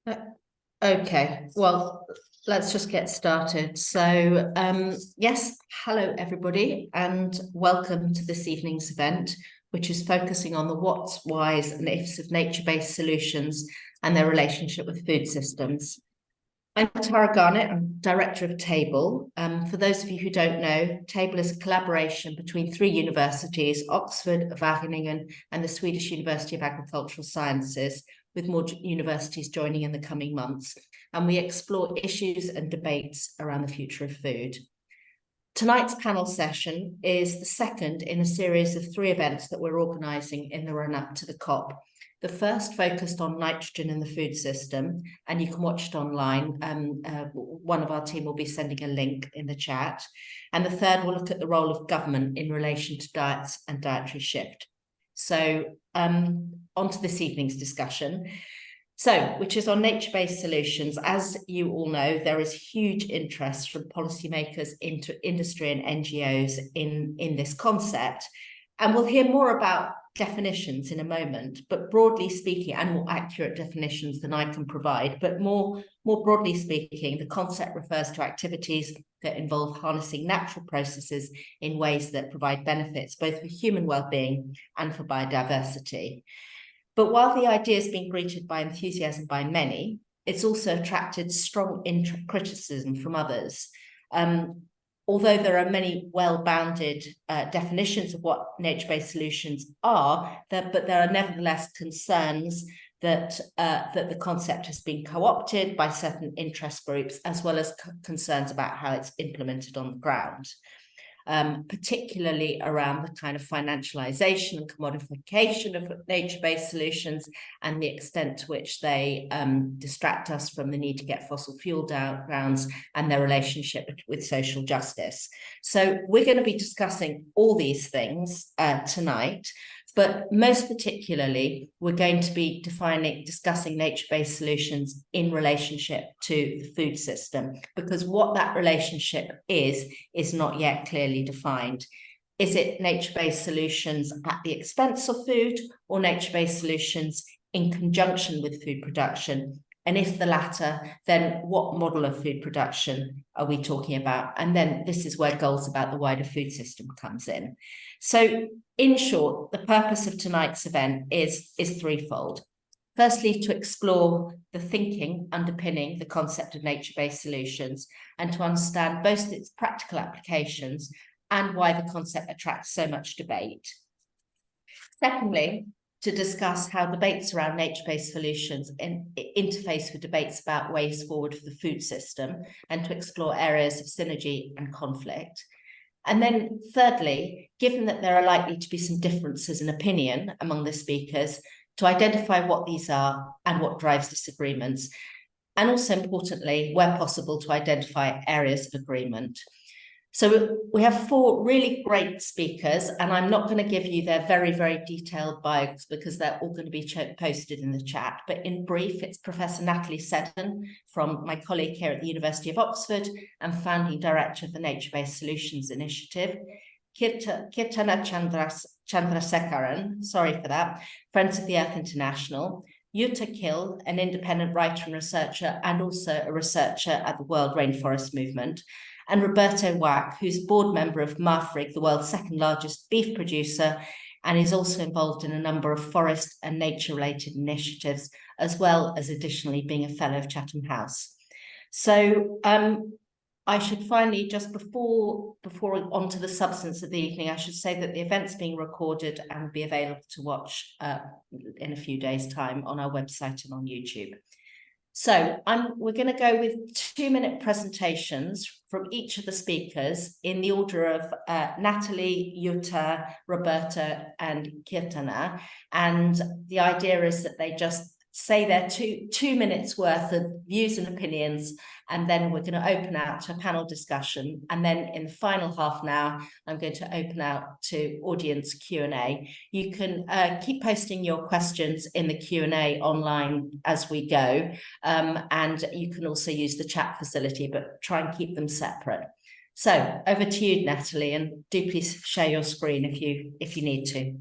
Uh, Okay, well, let's just get started. So, yes, hello everybody, and welcome to this evening's event, which is focusing on the what's, whys, and ifs of nature-based solutions and their relationship with food systems. I'm Tara Garnett, I'm Director of Table. For those of you who don't know, Table is a collaboration between three universities, Oxford, Wageningen, and the Swedish University of Agricultural Sciences, with more universities joining in the coming months. And we explore issues and debates around the future of food. Tonight's panel session is the second in a series of three events that we're organising in the run-up to the COP. The first focused on nitrogen in the food system, and you can watch it online. One of our team will be sending a link in the chat. And the third will look at the role of government in relation to diets and dietary shift. So on to this evening's discussion. Which is on nature-based solutions. As you all know, there is huge interest from policymakers into industry and NGOs in this concept. And we'll hear more about definitions in a moment, but broadly speaking, and more accurate definitions than I can provide, but more broadly speaking, the concept refers to activities that involve harnessing natural processes in ways that provide benefits both for human well-being and for biodiversity. But while the idea has been greeted by enthusiasm by many, it's also attracted strong criticism from others. Although there are many well-bounded definitions of what nature-based solutions are, but there are nevertheless concerns that the concept has been co-opted by certain interest groups, as well as concerns about how it's implemented on the ground. Particularly around the kind of financialization and commodification of nature-based solutions and the extent to which they distract us from the need to get fossil fuel grounds and their relationship with social justice. So we're going to be discussing all these things tonight, but most particularly, we're going to be discussing nature-based solutions in relationship to the food system, because what that relationship is not yet clearly defined. Is it nature-based solutions at the expense of food, or nature-based solutions in conjunction with food production? And if the latter, then what model of food production are we talking about? And then this is where goals about the wider food system comes in. So in short, the purpose of tonight's event is threefold. Firstly, to explore the thinking underpinning the concept of nature-based solutions and to understand both its practical applications and why the concept attracts so much debate. Secondly, to discuss how debates around nature-based solutions interface with debates about ways forward for the food system and to explore areas of synergy and conflict. And then thirdly, given that there are likely to be some differences in opinion among the speakers, to identify what these are and what drives disagreements, and also importantly, where possible, to identify areas of agreement. So we have four really great speakers, and I'm not going to give you their very, very detailed bios because they're all going to be posted in the chat. But in brief, it's Professor Natalie Seddon, from my colleague here at the University of Oxford and founding director of the Nature-Based Solutions Initiative. Kirtana Chandrasekaran, sorry for that, Friends of the Earth International. Jutta Kill, an independent writer and researcher, and also a researcher at the World Rainforest Movement. And Roberto Wack, who's board member of Marfrig, the world's second largest beef producer, and is also involved in a number of forest and nature-related initiatives, as well as additionally being a fellow of Chatham House. So I should finally, just before on to the substance of the evening, I should say that the event's being recorded and will be available to watch in a few days' time on our website and on YouTube. So we're going to go with 2-minute presentations from each of the speakers in the order of Natalie, Jutta, Roberta, and Kirtana. And the idea is that they just say their two minutes worth of views and opinions, and then we're going to open out to a panel discussion. And then in the final half an hour, I'm going to open out to audience Q&A. You can keep posting your questions in the Q&A online as we go. And you can also use the chat facility, but try and keep them separate. So over to you, Natalie, and do please share your screen if you need to.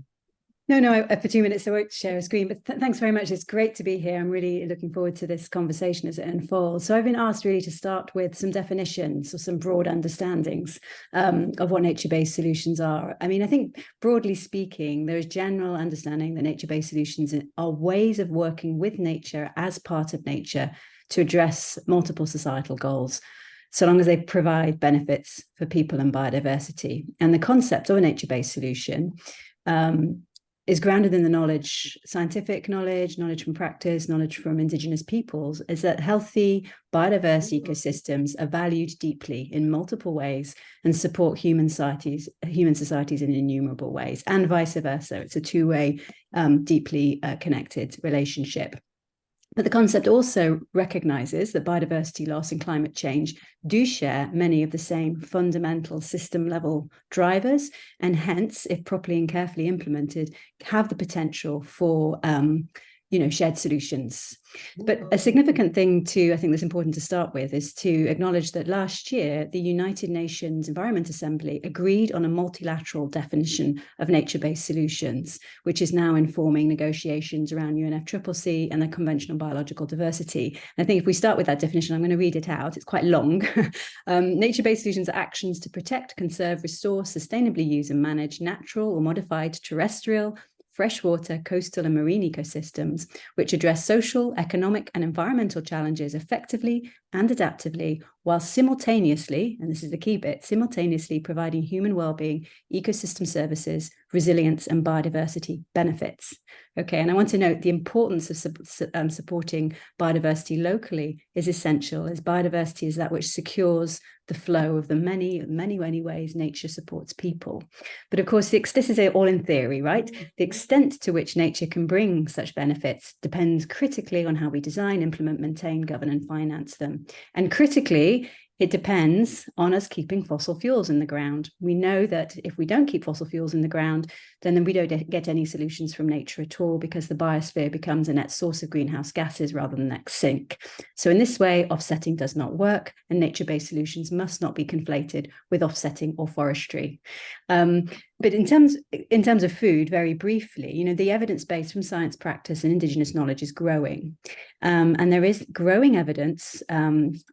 No, for 2 minutes I won't share a screen, but thanks very much. It's great to be here. I'm really looking forward to this conversation as it unfolds. So I've been asked really to start with some definitions or some broad understandings of what nature-based solutions are. I mean, I think broadly speaking, there is general understanding that nature-based solutions are ways of working with nature as part of nature to address multiple societal goals, so long as they provide benefits for people and biodiversity. And the concept of a nature-based solution is grounded in the knowledge, scientific knowledge, knowledge from practice, knowledge from Indigenous peoples, is that healthy biodiverse ecosystems are valued deeply in multiple ways and support human societies in innumerable ways, and vice versa. It's a two-way, deeply connected relationship. But the concept also recognizes that biodiversity loss and climate change do share many of the same fundamental system-level drivers, and hence, if properly and carefully implemented, have the potential for shared solutions. But a significant thing I think that's important to start with is to acknowledge that last year, the United Nations Environment Assembly agreed on a multilateral definition of nature-based solutions, which is now informing negotiations around UNFCCC and the Convention on Biological Diversity. And I think if we start with that definition, I'm going to read it out. It's quite long. Nature-based solutions are actions to protect, conserve, restore, sustainably use and manage natural or modified terrestrial, freshwater, coastal and marine ecosystems, which address social, economic and environmental challenges effectively and adaptively, while simultaneously, and this is the key bit, simultaneously providing human well-being, ecosystem services, resilience and biodiversity benefits. Okay, and I want to note the importance of supporting biodiversity locally is essential, as biodiversity is that which secures the flow of the many ways nature supports people. But of course, this is all in theory, right? The extent to which nature can bring such benefits depends critically on how we design, implement, maintain, govern, and finance them. And critically, it depends on us keeping fossil fuels in the ground. We know that if we don't keep fossil fuels in the ground, then we don't get any solutions from nature at all, because the biosphere becomes a net source of greenhouse gases rather than net sink. So in this way, offsetting does not work, and nature-based solutions must not be conflated with offsetting or forestry. But in terms of food, very briefly, the evidence base from science practice and Indigenous knowledge is growing. And there is growing evidence,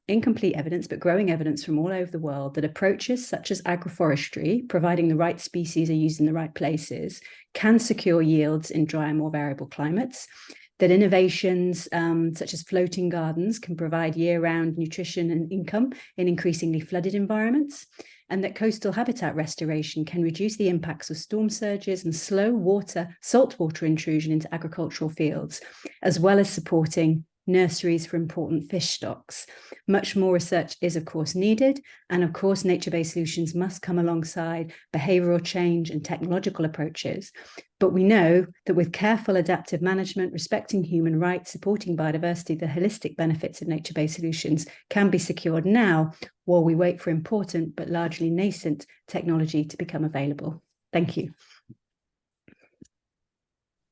incomplete evidence, but growing evidence from all over the world that approaches such as agroforestry, providing the right species are used in the right places, can secure yields in dry and more variable climates, that innovations such as floating gardens can provide year-round nutrition and income in increasingly flooded environments, and that coastal habitat restoration can reduce the impacts of storm surges and slow saltwater intrusion into agricultural fields, as well as supporting nurseries for important fish stocks. Much more research is, of course, needed, and of course, nature-based solutions must come alongside behavioral change and technological approaches. But we know that with careful adaptive management, respecting human rights, supporting biodiversity, the holistic benefits of nature-based solutions can be secured now, while we wait for important but largely nascent technology to become available. Thank you.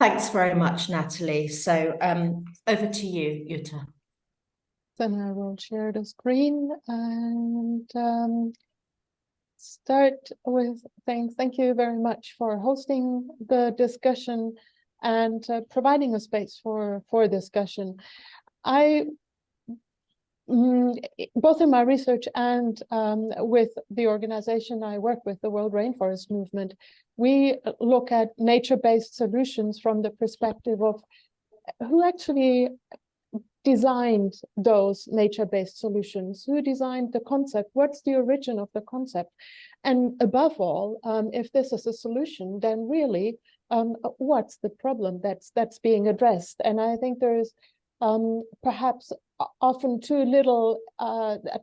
Thanks very much, Natalie. So over to you, Jutta. Then I will share the screen and start with things. Thank you very much for hosting the discussion and providing a space for discussion. Both in my research and with the organization I work with, the World Rainforest Movement, we look at nature-based solutions from the perspective of who actually designed those nature-based solutions, who designed the concept, what's the origin of the concept, and above all, if this is a solution, then really, what's the problem that's being addressed? And I think there is perhaps often too little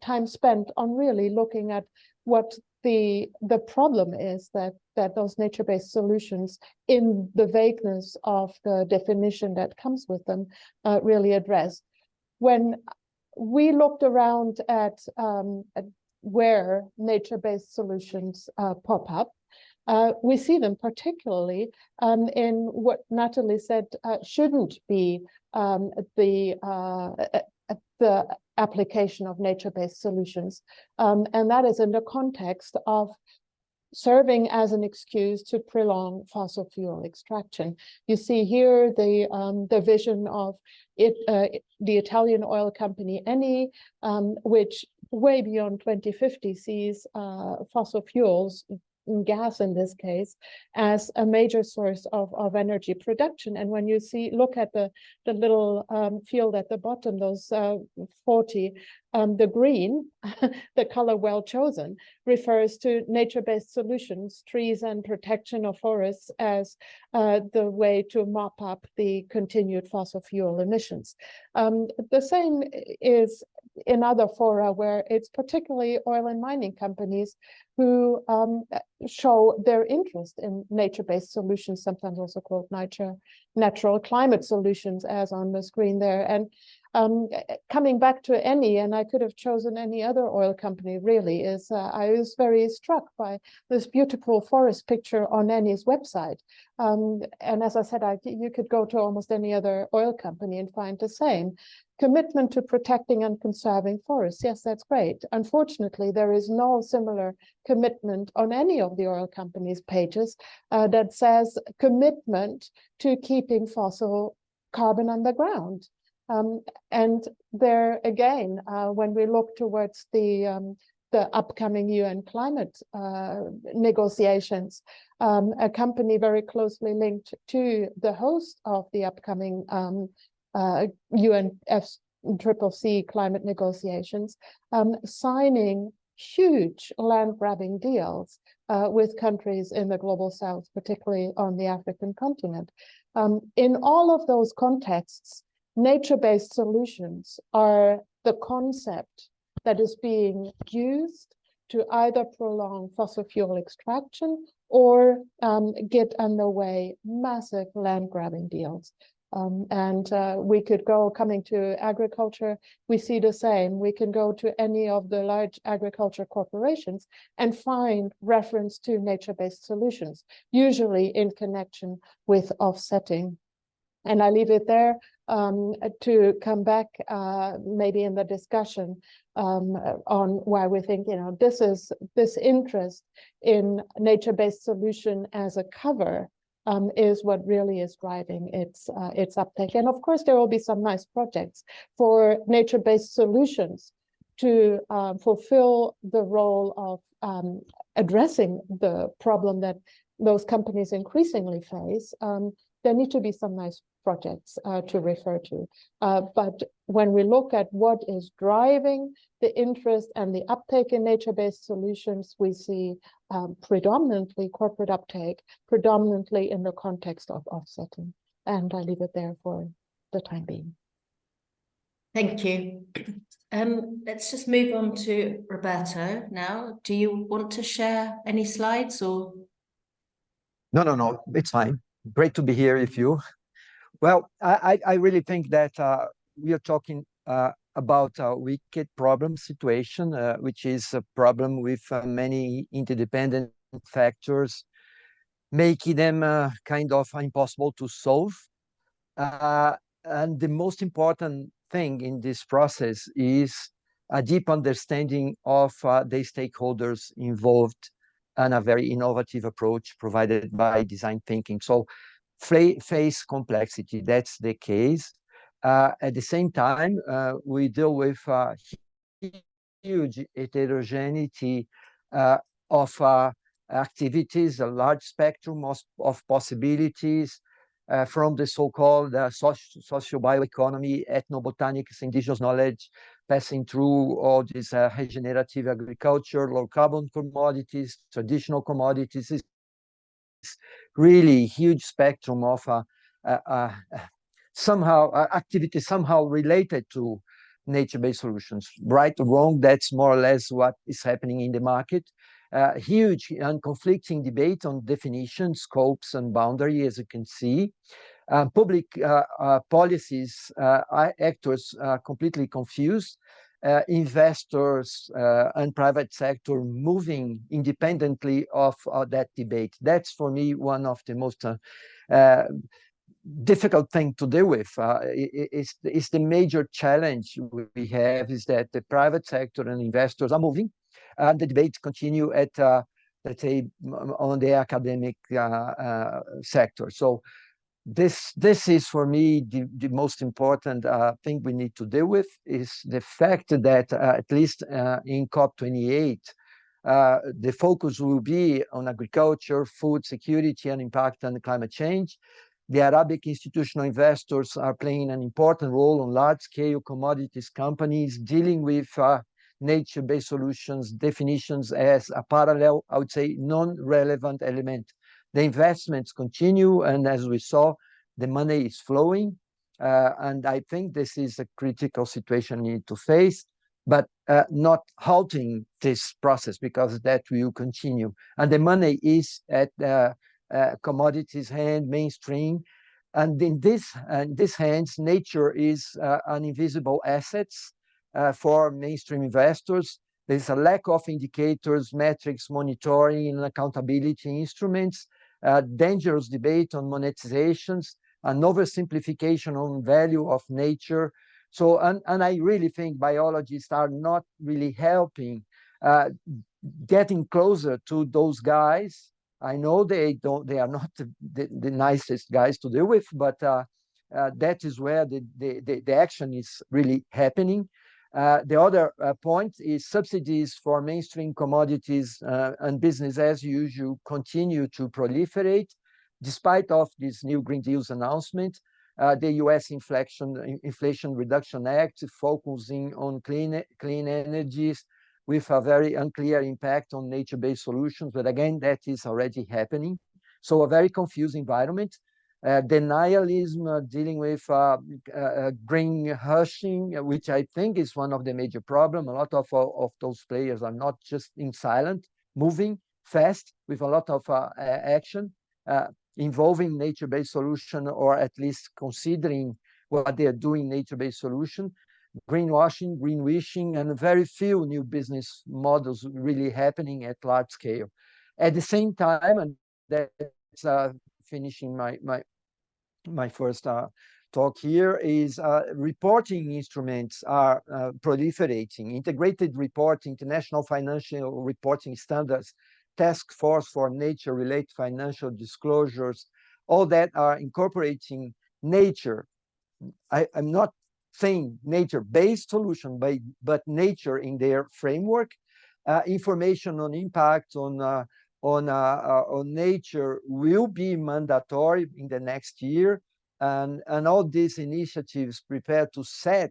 time spent on really looking at what the problem is that those nature-based solutions, in the vagueness of the definition that comes with them, really address. When we looked around at where nature-based solutions pop up, we see them particularly in what Natalie said shouldn't be the application of nature-based solutions, and that is in the context of serving as an excuse to prolong fossil fuel extraction. You see here the vision of it, the Italian oil company Eni, which way beyond 2050 sees fossil fuels, gas in this case, as a major source of energy production. And when you look at the little field at the bottom, those 40, the green, the color well chosen, refers to nature-based solutions, trees and protection of forests as the way to mop up the continued fossil fuel emissions. The same is in other fora where it's particularly oil and mining companies who show their interest in nature-based solutions, sometimes also called natural climate solutions, as on the screen there. And coming back to Eni, and I could have chosen any other oil company really, is I was very struck by this beautiful forest picture on Eni's website. And as I said, you could go to almost any other oil company and find the same. Commitment to protecting and conserving forests. Yes, that's great. Unfortunately, there is no similar commitment on any of the oil companies' pages that says commitment to keeping fossil carbon underground. And there again, when we look towards the upcoming UN climate negotiations, a company very closely linked to the host of the upcoming UNFCCC climate negotiations, signing huge land grabbing deals with countries in the global south, particularly on the African continent. In all of those contexts, nature-based solutions are the concept that is being used to either prolong fossil fuel extraction or get underway massive land grabbing deals. We could go, coming to agriculture, we see the same. We can go to any of the large agriculture corporations and find reference to nature-based solutions, usually in connection with offsetting. And I leave it there to come back maybe in the discussion on why we think, this interest in nature-based solution as a cover is what really is driving its uptake. And of course, there will be some nice projects for nature-based solutions to fulfill the role of addressing the problem that those companies increasingly face. There need to be some nice projects to refer to. But when we look at what is driving the interest and the uptake in nature-based solutions, we see predominantly corporate uptake, predominantly in the context of offsetting. And I leave it there for the time being. Thank you. Let's just move on to Roberto now. Do you want to share any slides or? No, it's fine. Great to be here with you. Well, I really think that we are talking about a wicked problem situation, which is a problem with many interdependent factors, making them kind of impossible to solve. And the most important thing in this process is a deep understanding of the stakeholders involved and a very innovative approach provided by design thinking. So face complexity, that's the case. At the same time, we deal with huge heterogeneity of activities, a large spectrum of possibilities, from the so-called social bioeconomy, ethnobotanics, indigenous knowledge, passing through all this regenerative agriculture, low carbon commodities, traditional commodities. It's really huge spectrum of activities somehow related to nature-based solutions. Right or wrong, that's more or less what is happening in the market. Huge and conflicting debate on definition, scopes, and boundary, as you can see. Public policies, actors completely confused. Investors and private sector moving independently of that debate. That's for me one of the most difficult thing to deal with. It's the major challenge we have is that the private sector and investors are moving, and the debates continue at let's say, on the academic sector. So this is for me the most important thing we need to deal with, is the fact that at least in COP28, the focus will be on agriculture, food security, and impact on climate change. The Arabic institutional investors are playing an important role on large-scale commodities companies dealing with nature-based solutions definitions as a parallel, I would say, non-relevant element. The investments continue, and as we saw, the money is flowing. And I think this is a critical situation we need to face, but not halting this process, because that will continue. And the money is at commodities hand, mainstream. And in this hands, nature is an invisible asset for mainstream investors. There's a lack of indicators, metrics, monitoring, and accountability instruments, dangerous debate on monetizations, an oversimplification on value of nature. So, and I really think biologists are not really helping getting closer to those guys. I know they are not the nicest guys to deal with, but that is where the action is really happening. The other point is subsidies for mainstream commodities and business as usual continue to proliferate, despite of this new Green Deal's announcement. The U.S. Inflation Reduction Act focusing on clean energies with a very unclear impact on nature-based solutions. But again, that is already happening. So a very confused environment. Denialism dealing with green hushing, which I think is one of the major problems. A lot of those players are not just in silent, moving fast with a lot of action, involving nature-based solution, or at least considering what they are doing nature-based solution. Greenwashing, greenwishing, and very few new business models really happening at large scale. At the same time, and that's finishing my first talk here, is reporting instruments are proliferating. Integrated reporting, international financial reporting standards, task force for nature-related financial disclosures, all that are incorporating nature. I'm not saying nature-based solution, but nature in their framework. Information on impact on nature will be mandatory in the next year, and all these initiatives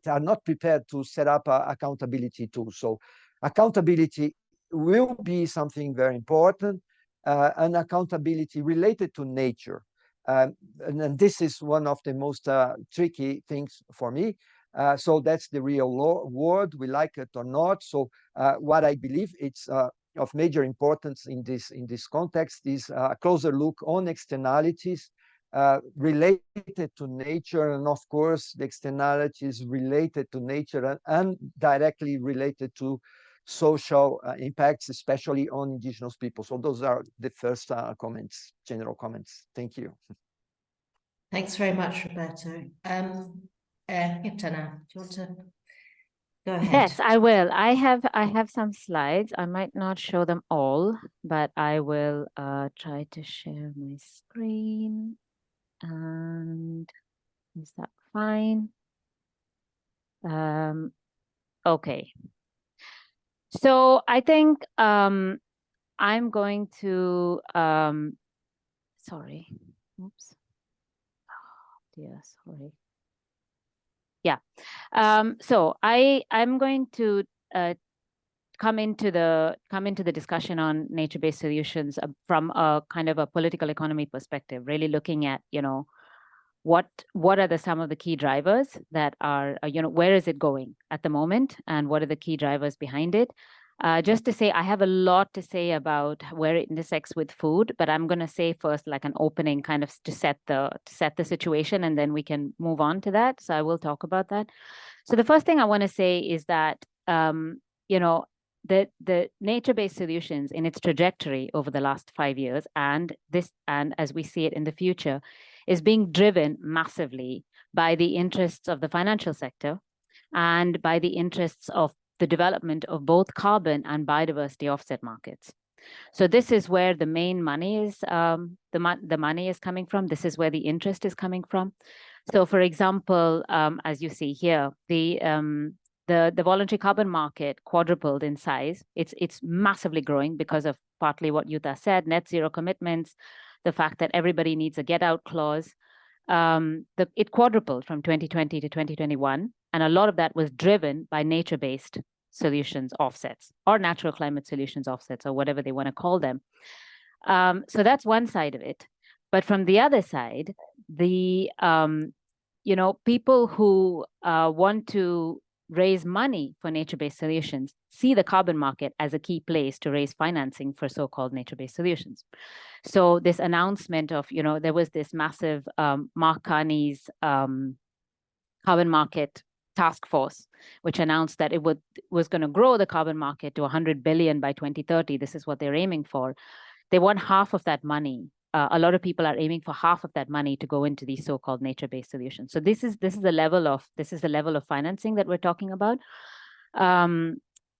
are not prepared to set up accountability tools. So accountability will be something very important, and accountability related to nature. And this is one of the most tricky things for me. So that's the real word, we like it or not. So what I believe it's of major importance in this context is a closer look on externalities related to nature, and of course the externalities related to nature and directly related to social impacts, especially on indigenous people. So those are the first comments, general comments. Thank you. Thanks very much, Roberto. Tana, do you want to go ahead? Yes, I will. I have some slides. I might not show them all, but I will try to share my screen. And is that fine? Okay. So I think I'm going to sorry. Oops. Oh, dear, sorry. Yeah. So I'm going to come into the discussion on nature-based solutions from a kind of a political economy perspective, really looking at, what are some of the key drivers that are, where is it going at the moment, and what are the key drivers behind it? Just to say, I have a lot to say about where it intersects with food, but I'm going to say first like an opening kind of to set the situation, and then we can move on to that. So I will talk about that. So the first thing I want to say is that, the nature-based solutions in its trajectory over the last 5 years, and as we see it in the future, is being driven massively by the interests of the financial sector and by the interests of the development of both carbon and biodiversity offset markets. So this is where the main money is, the money is coming from. This is where the interest is coming from. So for example, as you see here, the voluntary carbon market quadrupled in size. It's massively growing because of partly what Yuta said, net zero commitments, the fact that everybody needs a get out clause. It quadrupled from 2020 to 2021. And a lot of that was driven by nature-based solutions offsets or natural climate solutions offsets or whatever they want to call them. So that's one side of it. But from the other side, the people who want to raise money for nature-based solutions see the carbon market as a key place to raise financing for so-called nature-based solutions. So this announcement of, there was this massive Mark Carney's carbon market task force, which announced that it was going to grow the carbon market to 100 billion by 2030. This is what they're aiming for. They want half of that money. A lot of people are aiming for half of that money to go into these so-called nature-based solutions. So this is the level of financing that we're talking about.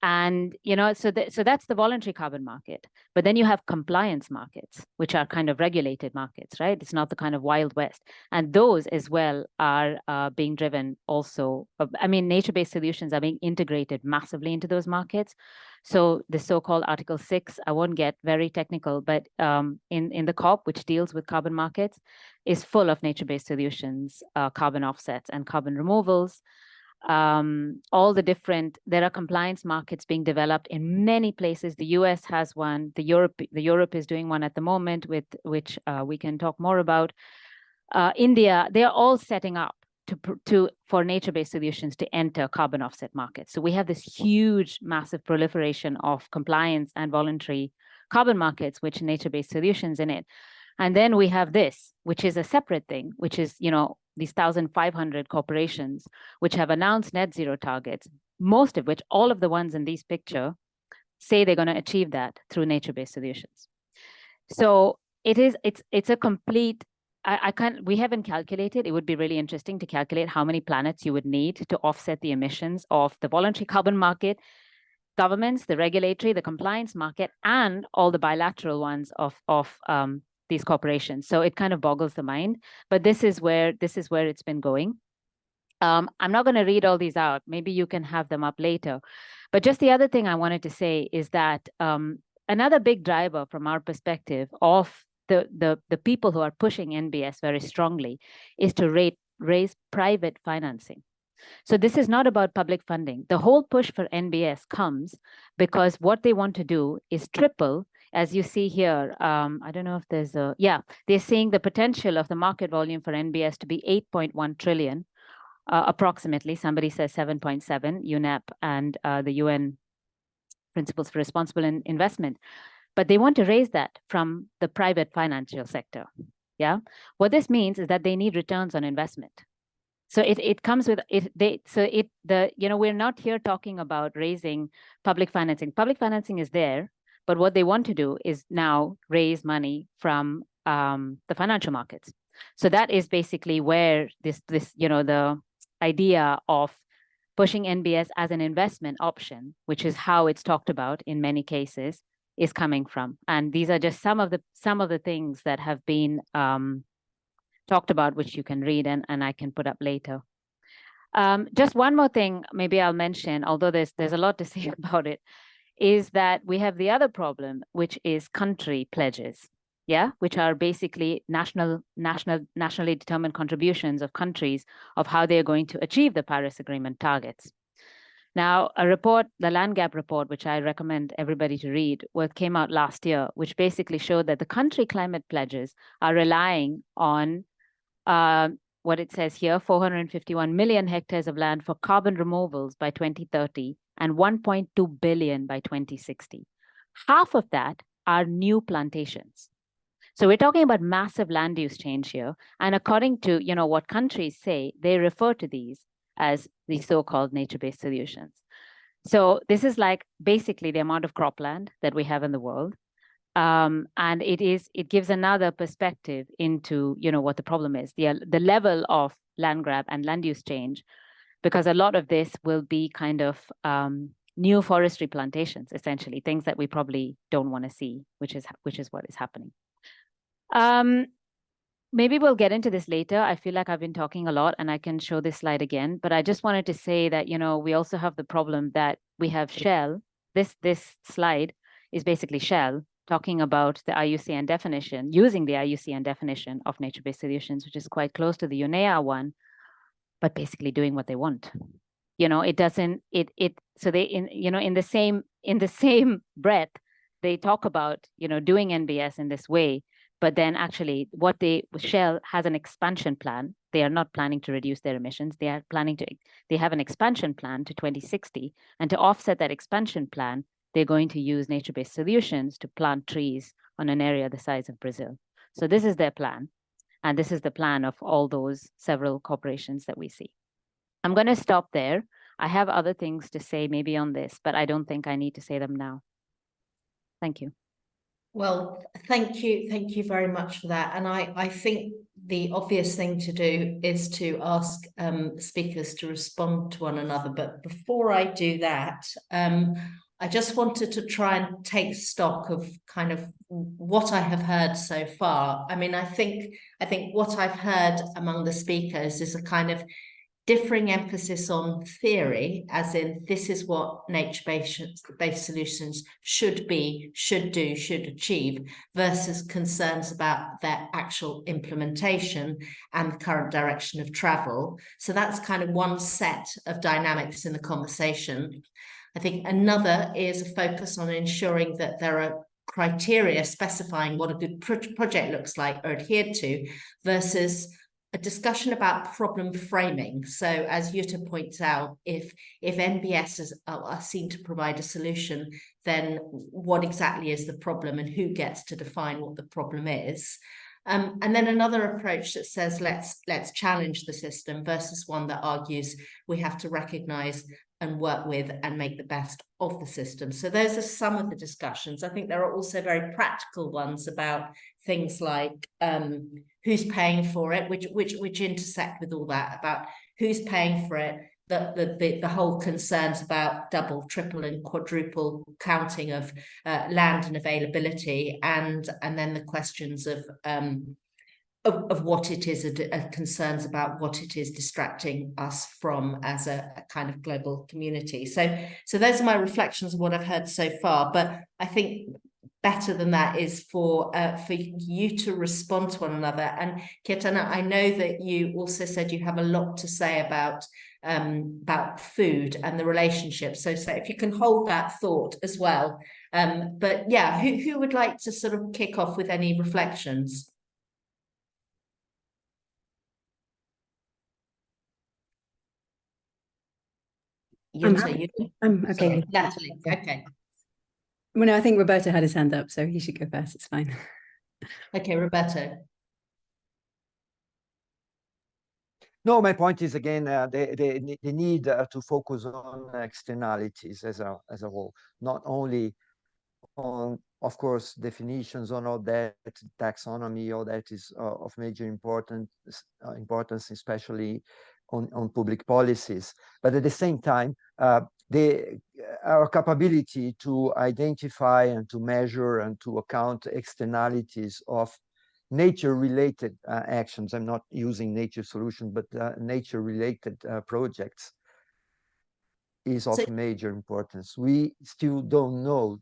And so that's the voluntary carbon market. But then you have compliance markets, which are kind of regulated markets, right? It's not the kind of Wild West. And those as well are being driven also. Nature-based solutions are being integrated massively into those markets. So the so-called Article 6, I won't get very technical, but in the COP, which deals with carbon markets, is full of nature-based solutions, carbon offsets and carbon removals. There are compliance markets being developed in many places. The US has one. The Europe is doing one at the moment, with which we can talk more about. India, they are all setting up for nature-based solutions to enter carbon offset markets. So we have this huge, massive proliferation of compliance and voluntary carbon markets, which nature-based solutions in it. And then we have this, which is a separate thing, which is, these 1,500 corporations which have announced net zero targets, most of which, all of the ones in this picture, say they're going to achieve that through nature-based solutions. So it's a complete, we haven't calculated. It would be really interesting to calculate how many planets you would need to offset the emissions of the voluntary carbon market, governments, the regulatory, the compliance market, and all the bilateral ones of these corporations. So it kind of boggles the mind, but this is where it's been going. I'm not going to read all these out. Maybe you can have them up later. But just the other thing I wanted to say is that another big driver from our perspective of the people who are pushing NBS very strongly is to raise private financing. So this is not about public funding. The whole push for NBS comes because what they want to do is triple. As you see here, I don't know if there's they're seeing the potential of the market volume for NBS to be 8.1 trillion, approximately. Somebody says 7.7, UNEP and the UN Principles for Responsible Investment. But they want to raise that from the private financial sector. Yeah. What this means is that they need returns on investment. So it comes with we're not here talking about raising public financing. Public financing is there. But what they want to do is now raise money from the financial markets. So that is basically where the idea of pushing NBS as an investment option, which is how it's talked about in many cases, is coming from. And these are just some of the things that have been talked about, which you can read and I can put up later. Just one more thing, maybe I'll mention, although there's a lot to say about it, is that we have the other problem, which is country pledges, which are basically nationally determined contributions of countries of how they're going to achieve the Paris Agreement targets. Now, a report, the Land Gap report, which I recommend everybody to read, came out last year, which basically showed that the country climate pledges are relying on what it says here, 451 million hectares of land for carbon removals by 2030 and 1.2 billion by 2060. Half of that are new plantations. So we're talking about massive land use change here. And according to what countries say, they refer to these as the so-called nature-based solutions. So this is like basically the amount of cropland that we have in the world. And it gives another perspective into what the problem is, the level of land grab and land use change, because a lot of this will be kind of new forestry plantations, essentially, things that we probably don't want to see, which is what is happening. Maybe we'll get into this later. I feel like I've been talking a lot and I can show this slide again, but I just wanted to say that, you know, we also have the problem that we have Shell. This slide is basically Shell talking about the IUCN definition, using the IUCN definition of nature-based solutions, which is quite close to the UNEA one, but basically doing what they want. You know, it doesn't, so they, in the same breath, they talk about, you know, doing NBS in this way, but then actually Shell has an expansion plan. They are not planning to reduce their emissions. They have an expansion plan to 2060. And to offset that expansion plan, they're going to use nature-based solutions to plant trees on an area the size of Brazil. So this is their plan. And this is the plan of all those several corporations that we see. I'm going to stop there. I have other things to say maybe on this, but I don't think I need to say them now. Thank you. Well, thank you very much for that. And I think the obvious thing to do is to ask speakers to respond to one another. But before I do that, I just wanted to try and take stock of kind of what I have heard so far. I mean, I think what I've heard among the speakers is a kind of differing emphasis on theory, as in this is what nature-based solutions should be, should do, should achieve, versus concerns about their actual implementation and the current direction of travel. So that's kind of one set of dynamics in the conversation. I think another is a focus on ensuring that there are criteria specifying what a good project looks like or adhered to, versus a discussion about problem framing. So as Jutta points out, if NBS are seen to provide a solution, then what exactly is the problem and who gets to define what the problem is? And then another approach that says let's challenge the system, versus one that argues we have to recognize and work with and make the best of the system. So those are some of the discussions. I think there are also very practical ones about things like who's paying for it, which intersect with all that, about who's paying for it, the whole concerns about double, triple, and quadruple counting of land and availability, and then the questions of what it is, concerns about what it is distracting us from as a kind of global community. So those are my reflections of what I've heard so far. But I think better than that is for you to respond to one another. And Ketan, I know that you also said you have a lot to say about food and the relationship. So if you can hold that thought as well. But yeah, who would like to sort of kick off with any reflections? Jutta, I'm okay. Sorry, Natalie, okay. Well, no, I think Roberto had his hand up, so he should go first. It's fine. Okay, Roberto. No, my point is again the need to focus on externalities as a whole, not only on, of course, definitions on all that, taxonomy, all that is of major importance, especially on public policies, but at the same time, our capability to identify and to measure and to account externalities of nature-related actions. I'm not using nature solutions, but nature-related projects is of major importance. We still don't know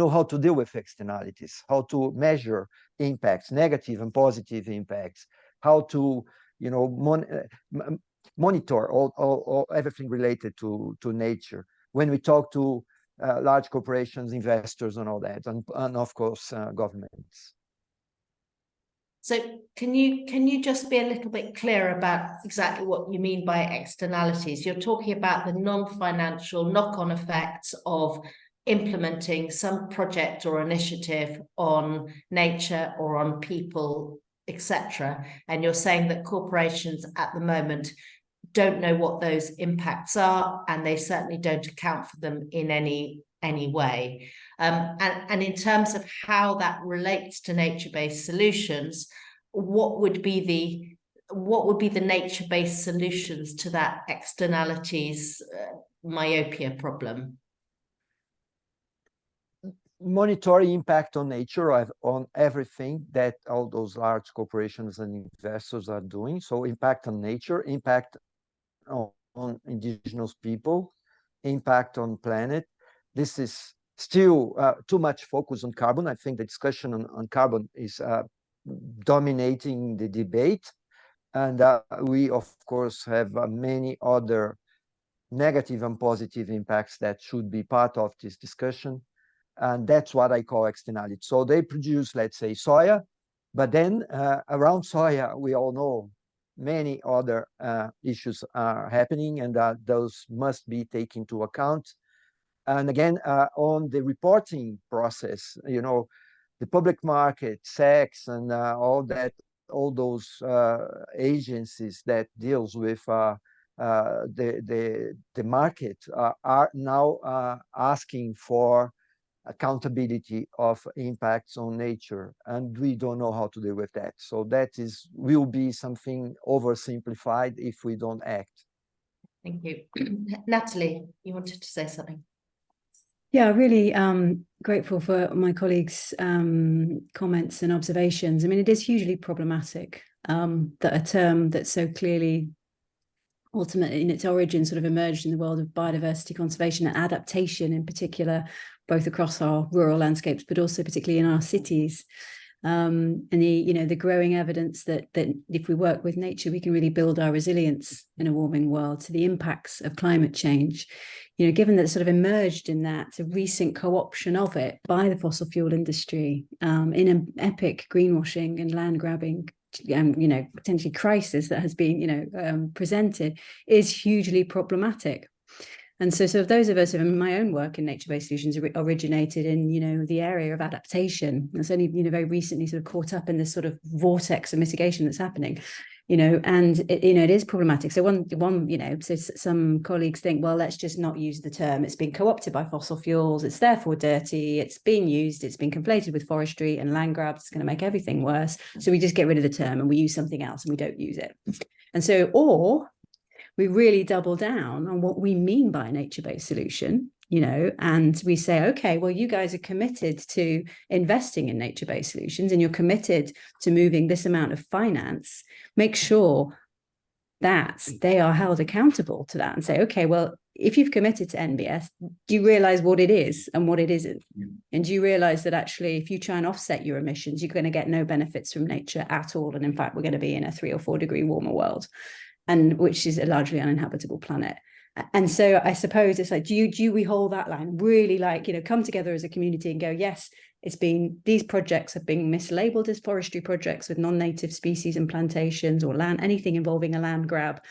how to deal with externalities, how to measure impacts, negative and positive impacts, how to monitor all everything related to nature. When we talk to large corporations, investors, and all that, and of course governments. So can you just be a little bit clearer about exactly what you mean by externalities? You're talking about the non-financial knock-on effects of implementing some project or initiative on nature or on people, etc. And you're saying that corporations at the moment don't know what those impacts are, and they certainly don't account for them in any way. And in terms of how that relates to nature-based solutions, what would be what would be the nature-based solutions to that externalities myopia problem? Monitoring impact on nature, on everything that all those large corporations and investors are doing. So impact on nature, impact on indigenous people, impact on planet. This is still too much focus on carbon. I think the discussion on carbon is dominating the debate. And we, of course, have many other negative and positive impacts that should be part of this discussion. And that's what I call externality. So they produce, let's say, soya, but then around soya, we all know many other issues are happening, and those must be taken into account. And again, on the reporting process, you know, the public market, SECs, and all those agencies that deals with the market are now asking for accountability of impacts on nature, and we don't know how to deal with that. So that will be something oversimplified if we don't act. Thank you. Natalie, you wanted to say something? Yeah, really grateful for my colleagues' comments and observations. I mean, it is hugely problematic that a term that so clearly, ultimately in its origin, sort of emerged in the world of biodiversity conservation and adaptation in particular, both across our rural landscapes, but also particularly in our cities. And the growing evidence that if we work with nature, we can really build our resilience in a warming world to the impacts of climate change. You know, given that it sort of emerged in that, a recent co-option of it by the fossil fuel industry in an epic greenwashing and land grabbing potentially crisis that has been presented is hugely problematic. And so those of us who in my own work in nature-based solutions originated in, the area of adaptation. It's only, very recently sort of caught up in this sort of vortex of mitigation that's happening, and it is problematic. So so some colleagues think, well, let's just not use the term. It's been co-opted by fossil fuels. It's therefore dirty. It's been used. It's been conflated with forestry and land grabs. It's going to make everything worse. So we just get rid of the term and we use something else and we don't use it. And so, or we really double down on what we mean by a nature-based solution, and we say, okay, well, you guys are committed to investing in nature-based solutions and you're committed to moving this amount of finance. Make sure that they are held accountable to that and say, okay, well, if you've committed to NBS, do you realize what it is and what it isn't? And do you realize that actually, if you try and offset your emissions, you're going to get no benefits from nature at all? And in fact, we're going to be in a 3 or 4 degree warmer world, and which is a largely uninhabitable planet. And so I suppose it's like, do we hold that line, really come together as a community and go, yes, these projects have been mislabeled as forestry projects with non-native species and plantations or land, anything involving a land grab.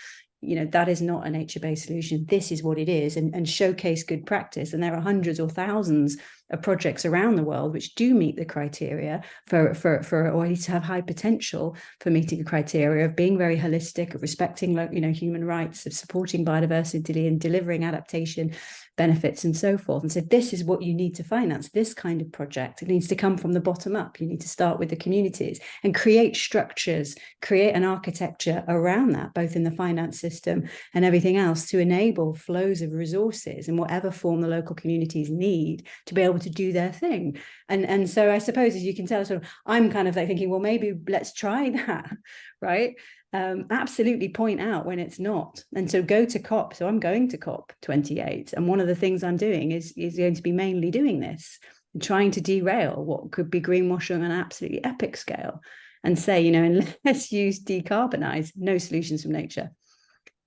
That is not a nature-based solution. This is what it is, and showcase good practice. And there are hundreds or thousands of projects around the world which do meet the criteria for or at least have high potential for meeting the criteria of being very holistic, of respecting human rights, of supporting biodiversity and delivering adaptation benefits and so forth. And so this is what you need to finance, this kind of project. It needs to come from the bottom up. You need to start with the communities and create structures, create an architecture around that, both in the finance system and everything else, to enable flows of resources in whatever form the local communities need to be able to do their thing. And so I suppose, as you can tell, I'm kind of thinking, well, maybe let's try that, right? Absolutely point out when it's not. And so go to COP. So I'm going to COP 28. And one of the things I'm doing is going to be mainly doing this, trying to derail what could be greenwashing on an absolutely epic scale and say, unless you decarbonize, no solutions from nature.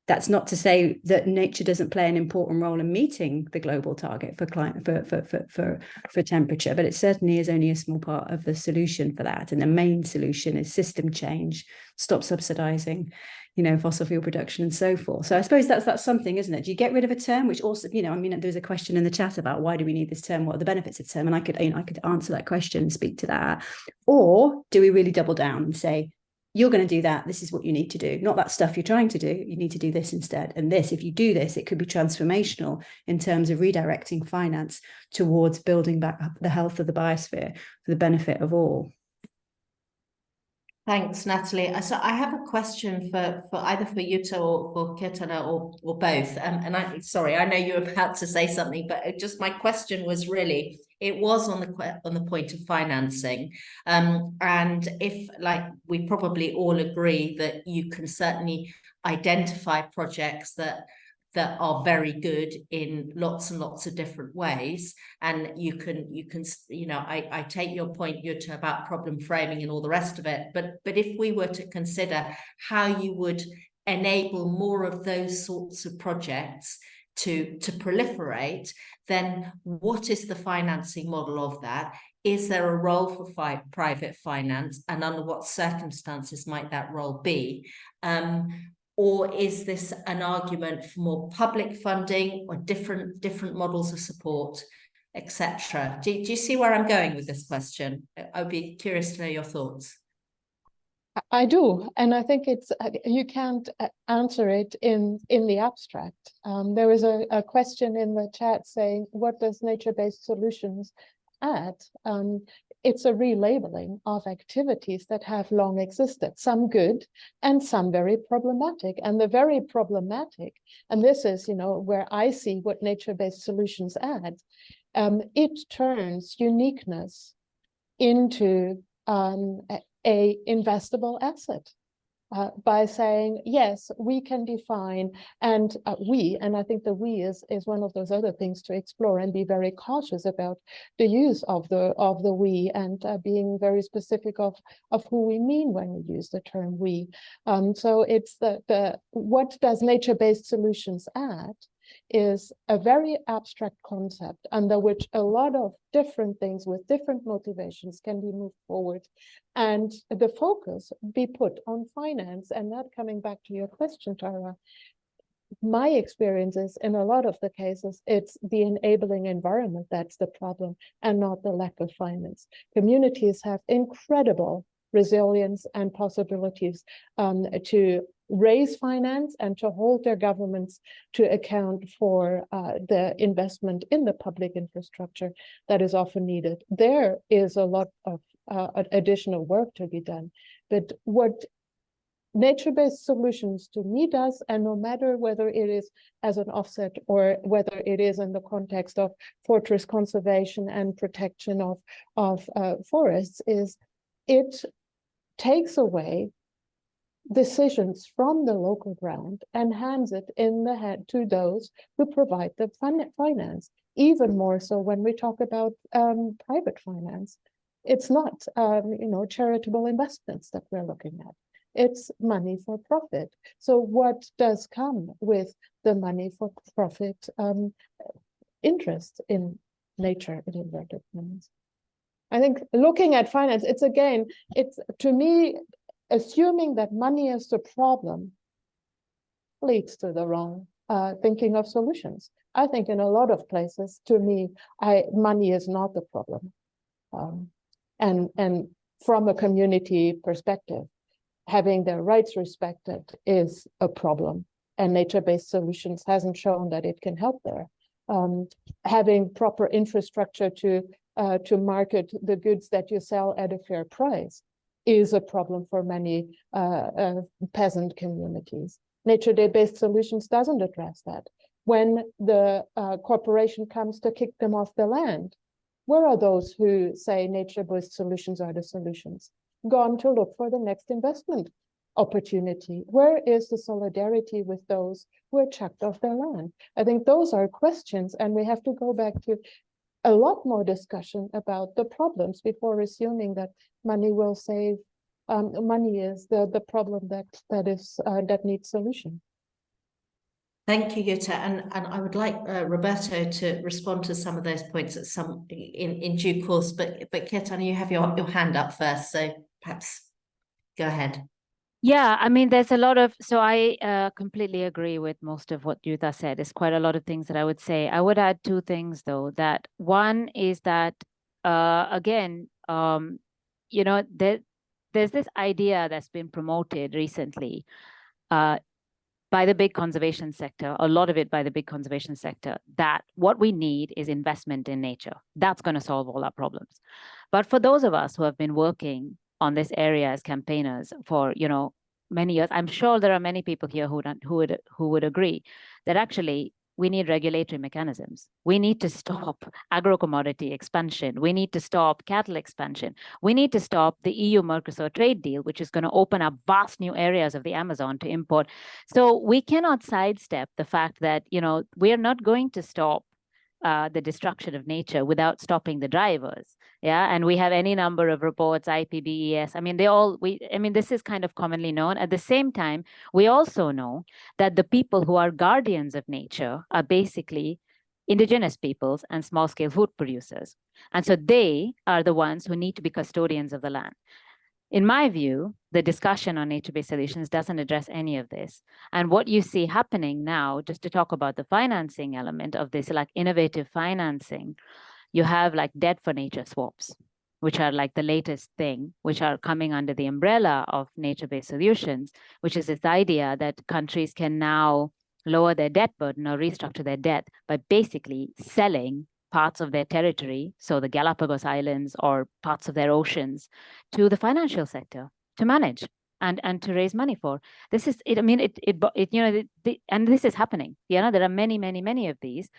That's not to say that nature doesn't play an important role in meeting the global target for climate, for temperature, but it certainly is only a small part of the solution for that. And the main solution is system change, stop subsidizing, fossil fuel production and so forth. So I suppose that's something, isn't it? Do you get rid of a term, which also, there's a question in the chat about why do we need this term? What are the benefits of the term? And I could answer that question and speak to that. Or do we really double down and say, you're going to do that, this is what you need to do, not that stuff you're trying to do, you need to do this instead. And this, if you do this, it could be transformational in terms of redirecting finance towards building back up the health of the biosphere for the benefit of all. Thanks, Natalie. So I have a question for either for Jutta or for Kirtana or both. And I know you were about to say something, but just my question was really, it was on the point of financing. And if, like, we probably all agree that you can certainly identify projects that are very good in lots and lots of different ways, and you can I take your point, Jutta, about problem framing and all the rest of it, but if we were to consider how you would enable more of those sorts of projects to proliferate, then what is the financing model of that? Is there a role for private finance, and under what circumstances might that role be? Or is this an argument for more public funding or different models of support, etc.? Do you see where I'm going with this question? I'd be curious to know your thoughts. I do, and I think it's you can't answer it in the abstract. There was a question in the chat saying, "What does nature-based solutions add?" It's a relabeling of activities that have long existed, some good and some very problematic. And the very problematic, and this is, where I see what nature-based solutions add, it turns uniqueness into a investable asset. By saying, yes, we can define, and I think the we is one of those other things to explore and be very cautious about the use of the we, and being very specific of who we mean when we use the term we. So it's the what does nature-based solutions add is a very abstract concept under which a lot of different things with different motivations can be moved forward, and the focus be put on finance. And that, coming back to your question, Tara, my experience is in a lot of the cases, it's the enabling environment that's the problem and not the lack of finance. Communities have incredible resilience and possibilities to raise finance and to hold their governments to account for the investment in the public infrastructure that is often needed. There is a lot of additional work to be done. But what nature-based solutions to me does, and no matter whether it is as an offset or whether it is in the context of fortress conservation and protection of forests, is it takes away decisions from the local ground and hands it in the hand to those who provide the finance. Even more so when we talk about private finance, it's not charitable investments that we're looking at. It's money for profit. So what does come with the money for profit interest in nature in inverted commas? I think looking at finance, it's to me, assuming that money is the problem leads to the wrong thinking of solutions. I think in a lot of places, to me, money is not the problem. And from a community perspective, having their rights respected is a problem. And nature-based solutions hasn't shown that it can help there. Having proper infrastructure to market the goods that you sell at a fair price is a problem for many peasant communities. Nature-based solutions doesn't address that. When the corporation comes to kick them off the land, where are those who say nature-based solutions are the solutions? Gone to look for the next investment opportunity. Where is the solidarity with those who are chucked off their land? I think those are questions, and we have to go back to a lot more discussion about the problems before assuming that money will save. Money is the problem that needs solution. Thank you, Jutta, and I would like Roberto to respond to some of those points in due course. But Kirtana, you have your hand up first, so perhaps go ahead. Yeah, I mean, there's a lot of, so I completely agree with most of what Jutta said. There's quite a lot of things that I would say. I would add two things, though. That one is that, again, there's this idea that's been promoted recently by the big conservation sector, a lot of it by the big conservation sector, that what we need is investment in nature. That's going to solve all our problems. But for those of us who have been working on this area as campaigners for, many years. I'm sure there are many people here who would agree that actually we need regulatory mechanisms. We need to stop agro-commodity expansion. We need to stop cattle expansion. We need to stop the EU-Mercosur trade deal, which is going to open up vast new areas of the Amazon to import. So we cannot sidestep the fact that, we are not going to stop the destruction of nature without stopping the drivers. Yeah, and we have any number of reports, IPBES. I mean, this is kind of commonly known. At the same time, we also know that the people who are guardians of nature are basically indigenous peoples and small-scale food producers. And so they are the ones who need to be custodians of the land. In my view, the discussion on nature-based solutions doesn't address any of this. And what you see happening now, just to talk about the financing element of this, like innovative financing, you have like debt for nature swaps, which are like the latest thing, which are coming under the umbrella of nature-based solutions, which is this idea that countries can now lower their debt burden or restructure their debt by basically selling parts of their territory, so the Galapagos Islands or parts of their oceans, to the financial sector to manage and to raise money for. This is it. I mean, and this is happening. There are many of these.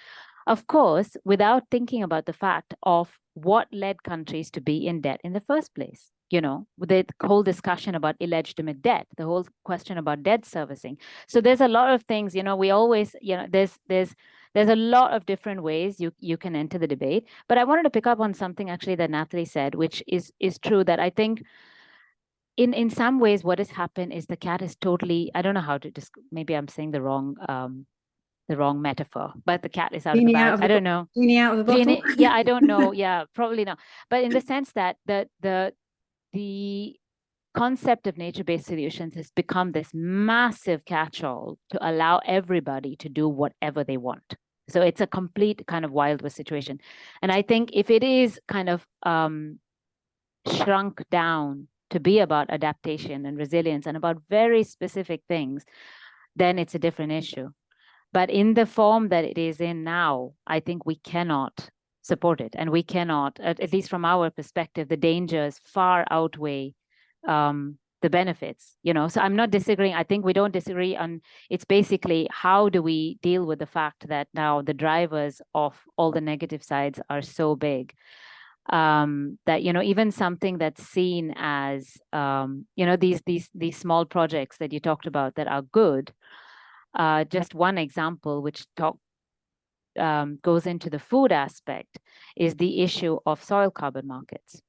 Of course, without thinking about the fact of what led countries to be in debt in the first place. The whole discussion about illegitimate debt, the whole question about debt servicing. So there's a lot of things. We always, there's a lot of different ways you can enter the debate. But I wanted to pick up on something actually that Natalie said, which is true, that I think in some ways what has happened is the cat is totally, I don't know how to maybe I'm saying the wrong metaphor, but the cat is out of the bag. I don't know. Genie out of the bottle. Yeah, I don't know. Yeah, probably not. But in the sense that the concept of nature-based solutions has become this massive catch-all to allow everybody to do whatever they want. So it's a complete kind of Wild West situation. And I think if it is kind of shrunk down to be about adaptation and resilience and about very specific things, then it's a different issue. But in the form that it is in now, I think we cannot support it. And we cannot, at least from our perspective, the dangers far outweigh the benefits, So I'm not disagreeing. I think we don't disagree on, it's basically how do we deal with the fact that now the drivers of all the negative sides are so big that, even something that's seen as, these small projects that you talked about that are good. Just one example, which goes into the food aspect, is the issue of soil carbon markets.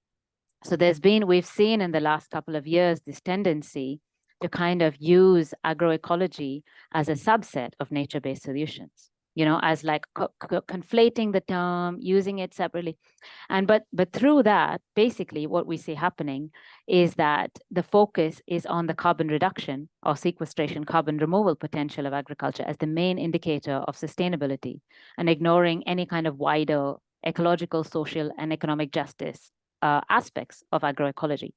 So we've seen in the last couple of years this tendency to kind of use agroecology as a subset of nature-based solutions, as like conflating the term, using it separately. But through that, basically what we see happening is that the focus is on the carbon reduction or sequestration, carbon removal potential of agriculture as the main indicator of sustainability, and ignoring any kind of wider ecological, social, and economic justice aspects of agroecology.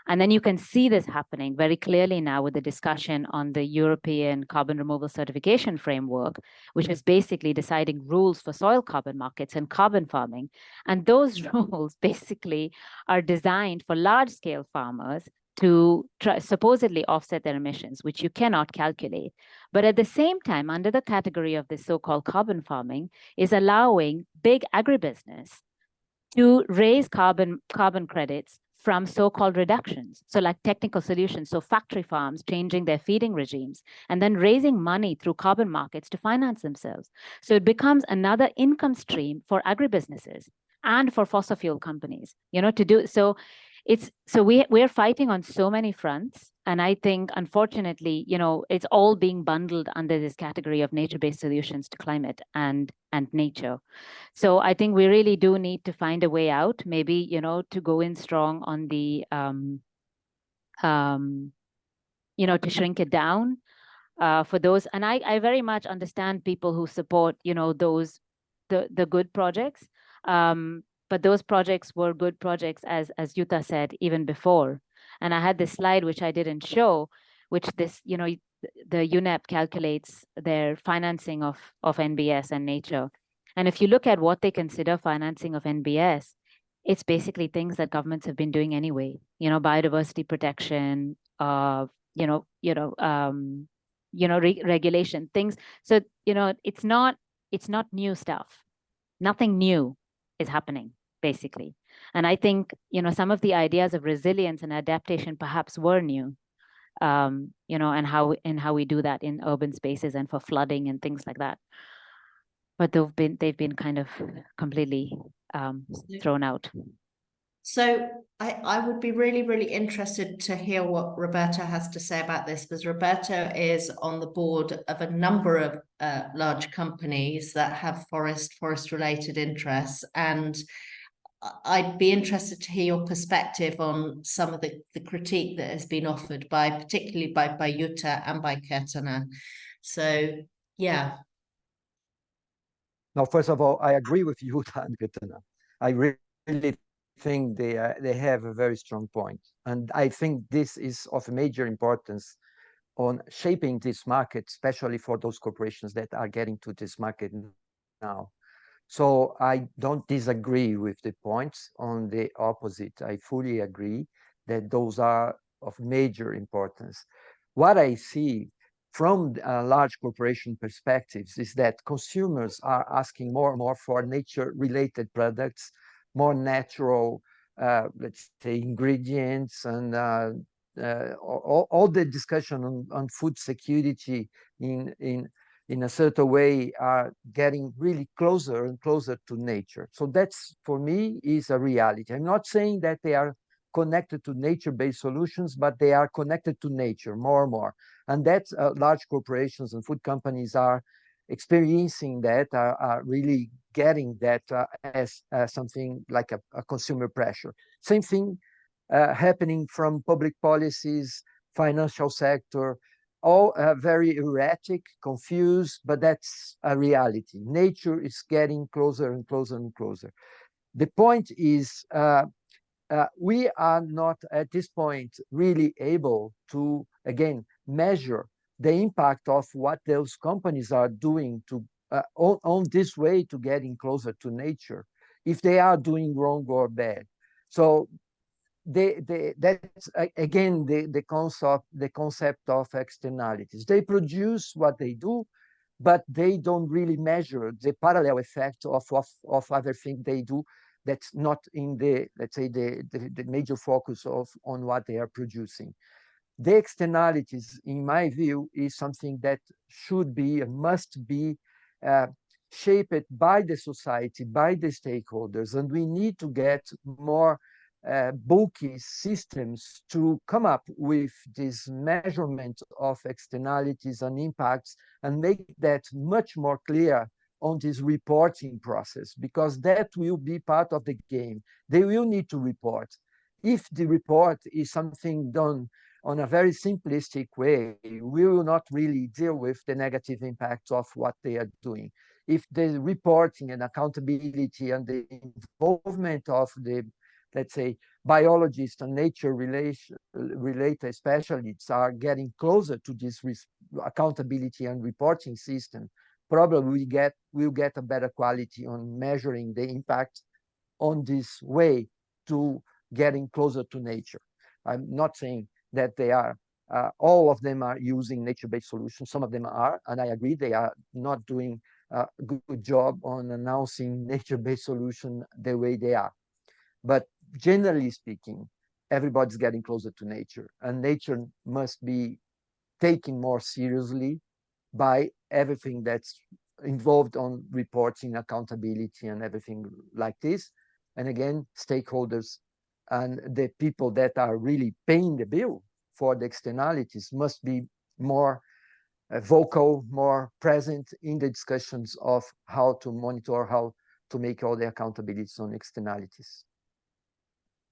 And then you can see this happening very clearly now with the discussion on the European Carbon Removal Certification Framework, which is basically deciding rules for soil carbon markets and carbon farming. And those rules basically are designed for large-scale farmers to supposedly offset their emissions, which you cannot calculate. But at the same time, under the category of this so-called carbon farming, is allowing big agribusiness to raise carbon credits from so-called reductions. So like technical solutions, so factory farms changing their feeding regimes and then raising money through carbon markets to finance themselves. So it becomes another income stream for agribusinesses and for fossil fuel companies, to do. So we're fighting on so many fronts. And I think, unfortunately, it's all being bundled under this category of nature-based solutions to climate and nature. So I think we really do need to find a way out, maybe, to go in strong on the, to shrink it down for those. And I very much understand people who support, the good projects. But those projects were good projects, as Yuta said, even before. And I had this slide, which I didn't show, which this, the UNEP calculates their financing of NBS and nature. And if you look at what they consider financing of NBS, it's basically things that governments have been doing anyway. You know, biodiversity protection, regulation things. So, you know, it's not new stuff. Nothing new is happening, basically. And I think, you know, some of the ideas of resilience and adaptation perhaps were new, you know, and how we do that in urban spaces and for flooding and things like that. But they've been kind of completely thrown out. So I would be really, really interested to hear what Roberta has to say about this, because Roberta is on the board of a number of large companies that have forest-related interests. And I'd be interested to hear your perspective on some of the critique that has been offered particularly by Jutta and by Keertana. So, yeah. Now, first of all, I agree with Jutta and Keertana. I really think they have a very strong point. And I think this is of major importance on shaping this market, especially for those corporations that are getting to this market now. So I don't disagree with the points. On the opposite, I fully agree that those are of major importance. What I see from large corporation perspectives is that consumers are asking more and more for nature-related products, more natural, let's say, ingredients, and all the discussion on food security in a certain way are getting really closer and closer to nature. So that's, for me, is a reality. I'm not saying that they are connected to nature-based solutions, but they are connected to nature more and more. And that's large corporations and food companies are experiencing that, are really getting that as something like a consumer pressure. Same thing happening from public policies, financial sector, all very erratic, confused, but that's a reality. Nature is getting closer and closer and closer. The point is, we are not at this point really able to, again, measure the impact of what those companies are doing to on this way to getting closer to nature, if they are doing wrong or bad. So that's again the concept of externalities. They produce what they do, but they don't really measure the parallel effect of other things they do that's not in the, let's say, the major focus on what they are producing. The externalities, in my view, is something that should be and must be shaped by the society, by the stakeholders, and we need to get more bulky systems to come up with this measurement of externalities and impacts and make that much more clear on this reporting process, because that will be part of the game. They will need to report. If the report is something done on a very simplistic way, we will not really deal with the negative impacts of what they are doing. If the reporting and accountability and the involvement of the, let's say, biologists and nature-related specialists are getting closer to this accountability and reporting system, probably we'll get a better quality on measuring the impact on this way to getting closer to nature. I'm not saying that they are, all of them are using nature-based solutions. Some of them are, and I agree they are not doing a good job on announcing nature-based solution the way they are. But generally speaking, everybody's getting closer to nature, and nature must be taken more seriously by everything that's involved on reporting, accountability, and everything like this. And again, stakeholders and the people that are really paying the bill for the externalities must be more vocal, more present in the discussions of how to monitor, how to make all the accountabilities on externalities.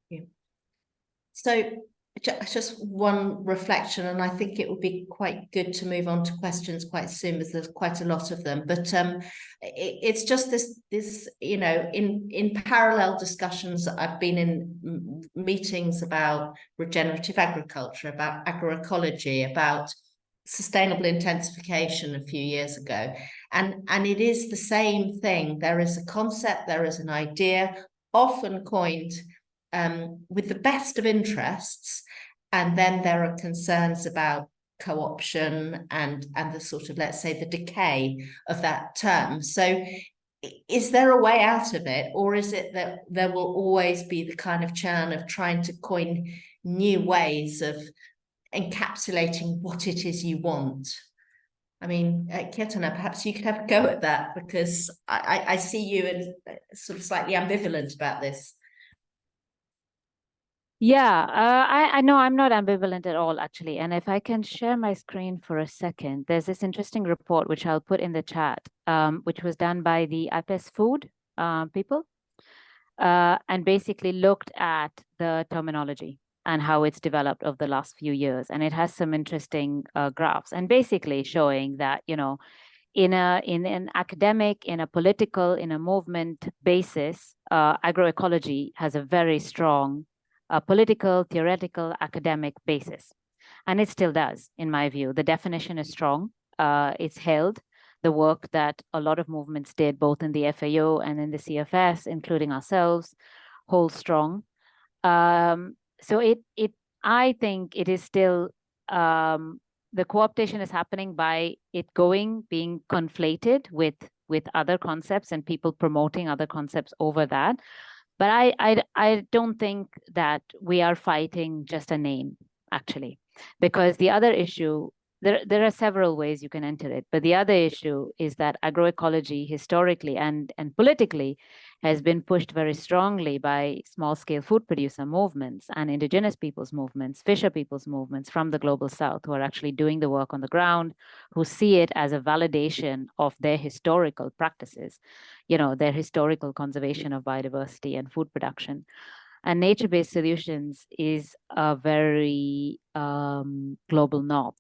Yeah. So just one reflection, and I think it would be quite good to move on to questions quite soon, because there's quite a lot of them. But it's just this, you know, in parallel discussions, I've been in meetings about regenerative agriculture, about agroecology, about sustainable intensification a few years ago, and it is the same thing. There is a concept, there is an idea often coined with the best of interests, and then there are concerns about co-option and the sort of, let's say, the decay of that term. So is there a way out of it, or is it that there will always be the kind of churn of trying to coin new ways of encapsulating what it is you want? I mean, Keertana, perhaps you could have a go at that, because I see you as sort of slightly ambivalent about this. Yeah, I know I'm not ambivalent at all, actually. And if I can share my screen for a second, there's this interesting report, which I'll put in the chat, which was done by the IPES Food people, and basically looked at the terminology and how it's developed over the last few years. And it has some interesting graphs, and basically showing that, you know, in an academic, in a political, in a movement basis, agroecology has a very strong political, theoretical, academic basis. And it still does, in my view. The definition is strong. It's held. The work that a lot of movements did, both in the FAO and in the CFS, including ourselves, holds strong. So I think it is still, the co-optation is happening by it being conflated with other concepts and people promoting other concepts over that. But I don't think that we are fighting just a name, actually, because the other issue, there are several ways you can enter it, but the other issue is that agroecology historically and politically has been pushed very strongly by small-scale food producer movements and indigenous peoples movements, fisher peoples movements from the global south, who are actually doing the work on the ground, who see it as a validation of their historical practices, you know, their historical conservation of biodiversity and food production. And nature-based solutions is a very global north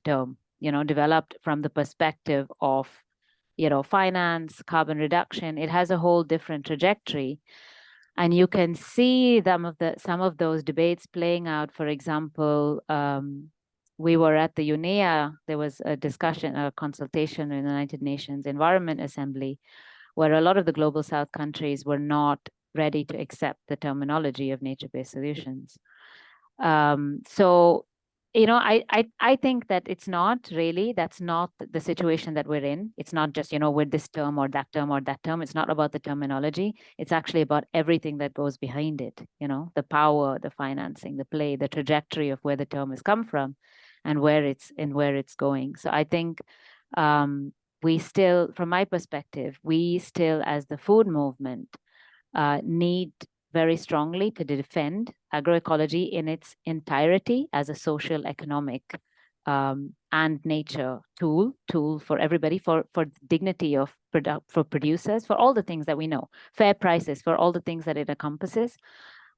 term, you know, developed from the perspective of, you know, finance, carbon reduction. It has a whole different trajectory. And you can see some of those debates playing out. For example, we were at the UNEA, there was a discussion, a consultation in the United Nations Environment Assembly, where a lot of the global south countries were not ready to accept the terminology of nature-based solutions. So, you know, I think that it's not really, that's not the situation that we're in. It's not just, you know, with this term or that term or that term. It's not about the terminology. It's actually about everything that goes behind it, you know, the power, the financing, the play, the trajectory of where the term has come from and where it's going. So I think we still, from my perspective, we still, as the food movement, need very strongly to defend agroecology in its entirety as a social, economic, and nature tool for everybody, for dignity of for producers, for all the things that we know, fair prices, for all the things that it encompasses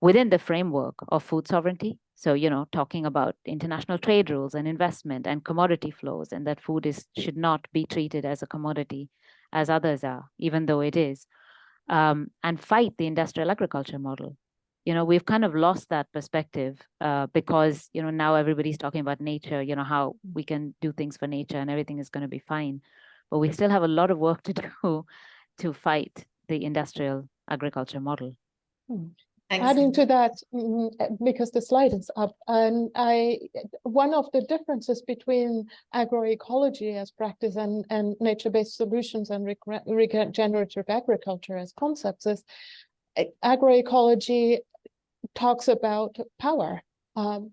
within the framework of food sovereignty. So, you know, talking about international trade rules and investment and commodity flows, and that food should not be treated as a commodity as others are, even though it is. And fight the industrial agriculture model. You know, we've kind of lost that perspective because, you know, now everybody's talking about nature, you know, how we can do things for nature and everything is going to be fine. But we still have a lot of work to do to fight the industrial agriculture model. Thanks. Adding to that, because the slide is up, and one of the differences between agroecology as practice and nature-based solutions and regenerative agriculture as concepts is agroecology talks about power,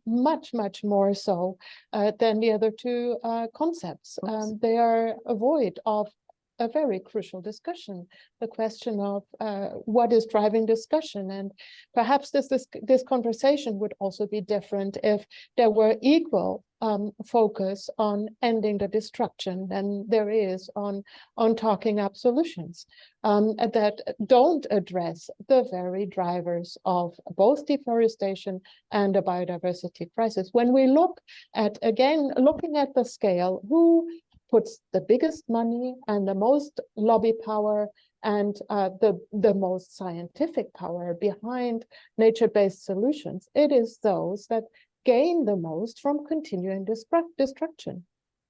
much more so than the other two concepts. They are void of a very crucial discussion, the question of what is driving discussion. And perhaps this conversation would also be different if there were equal focus on ending the destruction than there is on talking up solutions that don't address the very drivers of both deforestation and the biodiversity crisis. When we look at, again, looking at the scale, who puts the biggest money and the most lobby power and the most scientific power behind nature-based solutions, it is those that gain the most from continuing destruction.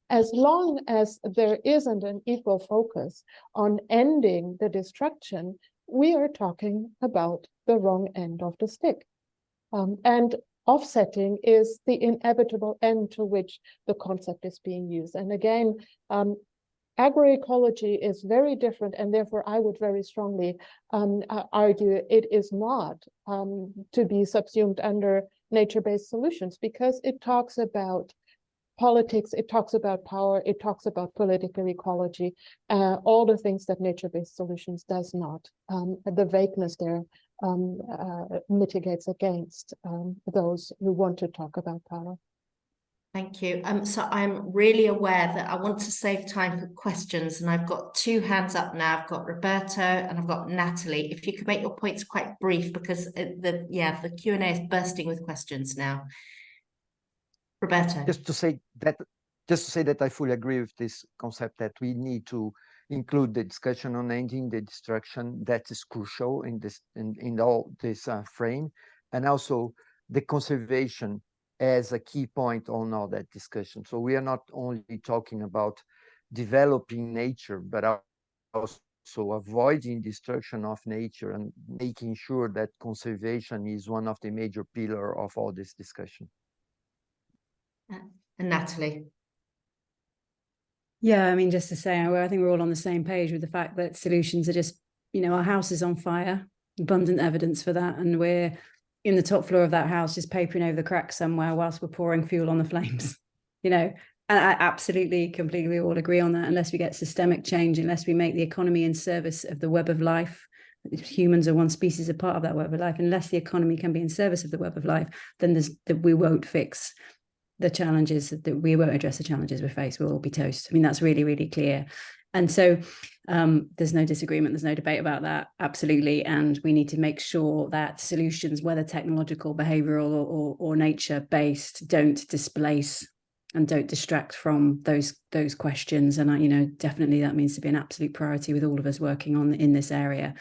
As long as there isn't an equal focus on ending the destruction, we are talking about the wrong end of the stick. And offsetting is the inevitable end to which the concept is being used. And again, agroecology is very different, and therefore I would very strongly argue it is not to be subsumed under nature-based solutions, because it talks about politics, it talks about power, it talks about political ecology, all the things that nature-based solutions does not. The vagueness there mitigates against those who want to talk about power. Thank you. So I'm really aware that I want to save time for questions, and I've got two hands up now. I've got Roberto and I've got Natalie. If you could make your points quite brief, because the Q&A is bursting with questions now. Roberto. Just to say that I fully agree with this concept that we need to include the discussion on ending the destruction. That is crucial in this in all this frame, and also the conservation as a key point on all that discussion. So we are not only talking about developing nature, but also avoiding destruction of nature and making sure that conservation is one of the major pillars of all this discussion. And Natalie. Yeah, I mean, just to say, I think we're all on the same page with the fact that solutions are just, our house is on fire, abundant evidence for that, and we're in the top floor of that house just papering over the cracks somewhere whilst we're pouring fuel on the flames, and I absolutely, completely all agree on that. Unless we get systemic change, unless we make the economy in service of the web of life, humans are one species, a part of that web of life, unless the economy can be in service of the web of life, then we won't fix the challenges, that we won't address the challenges we face. We'll all be toast. I mean, that's really, really clear. And so there's no disagreement, there's no debate about that, absolutely. And we need to make sure that solutions, whether technological, behavioral or nature-based, don't displace and don't distract from those questions. And definitely that means to be an absolute priority with all of us working in this area.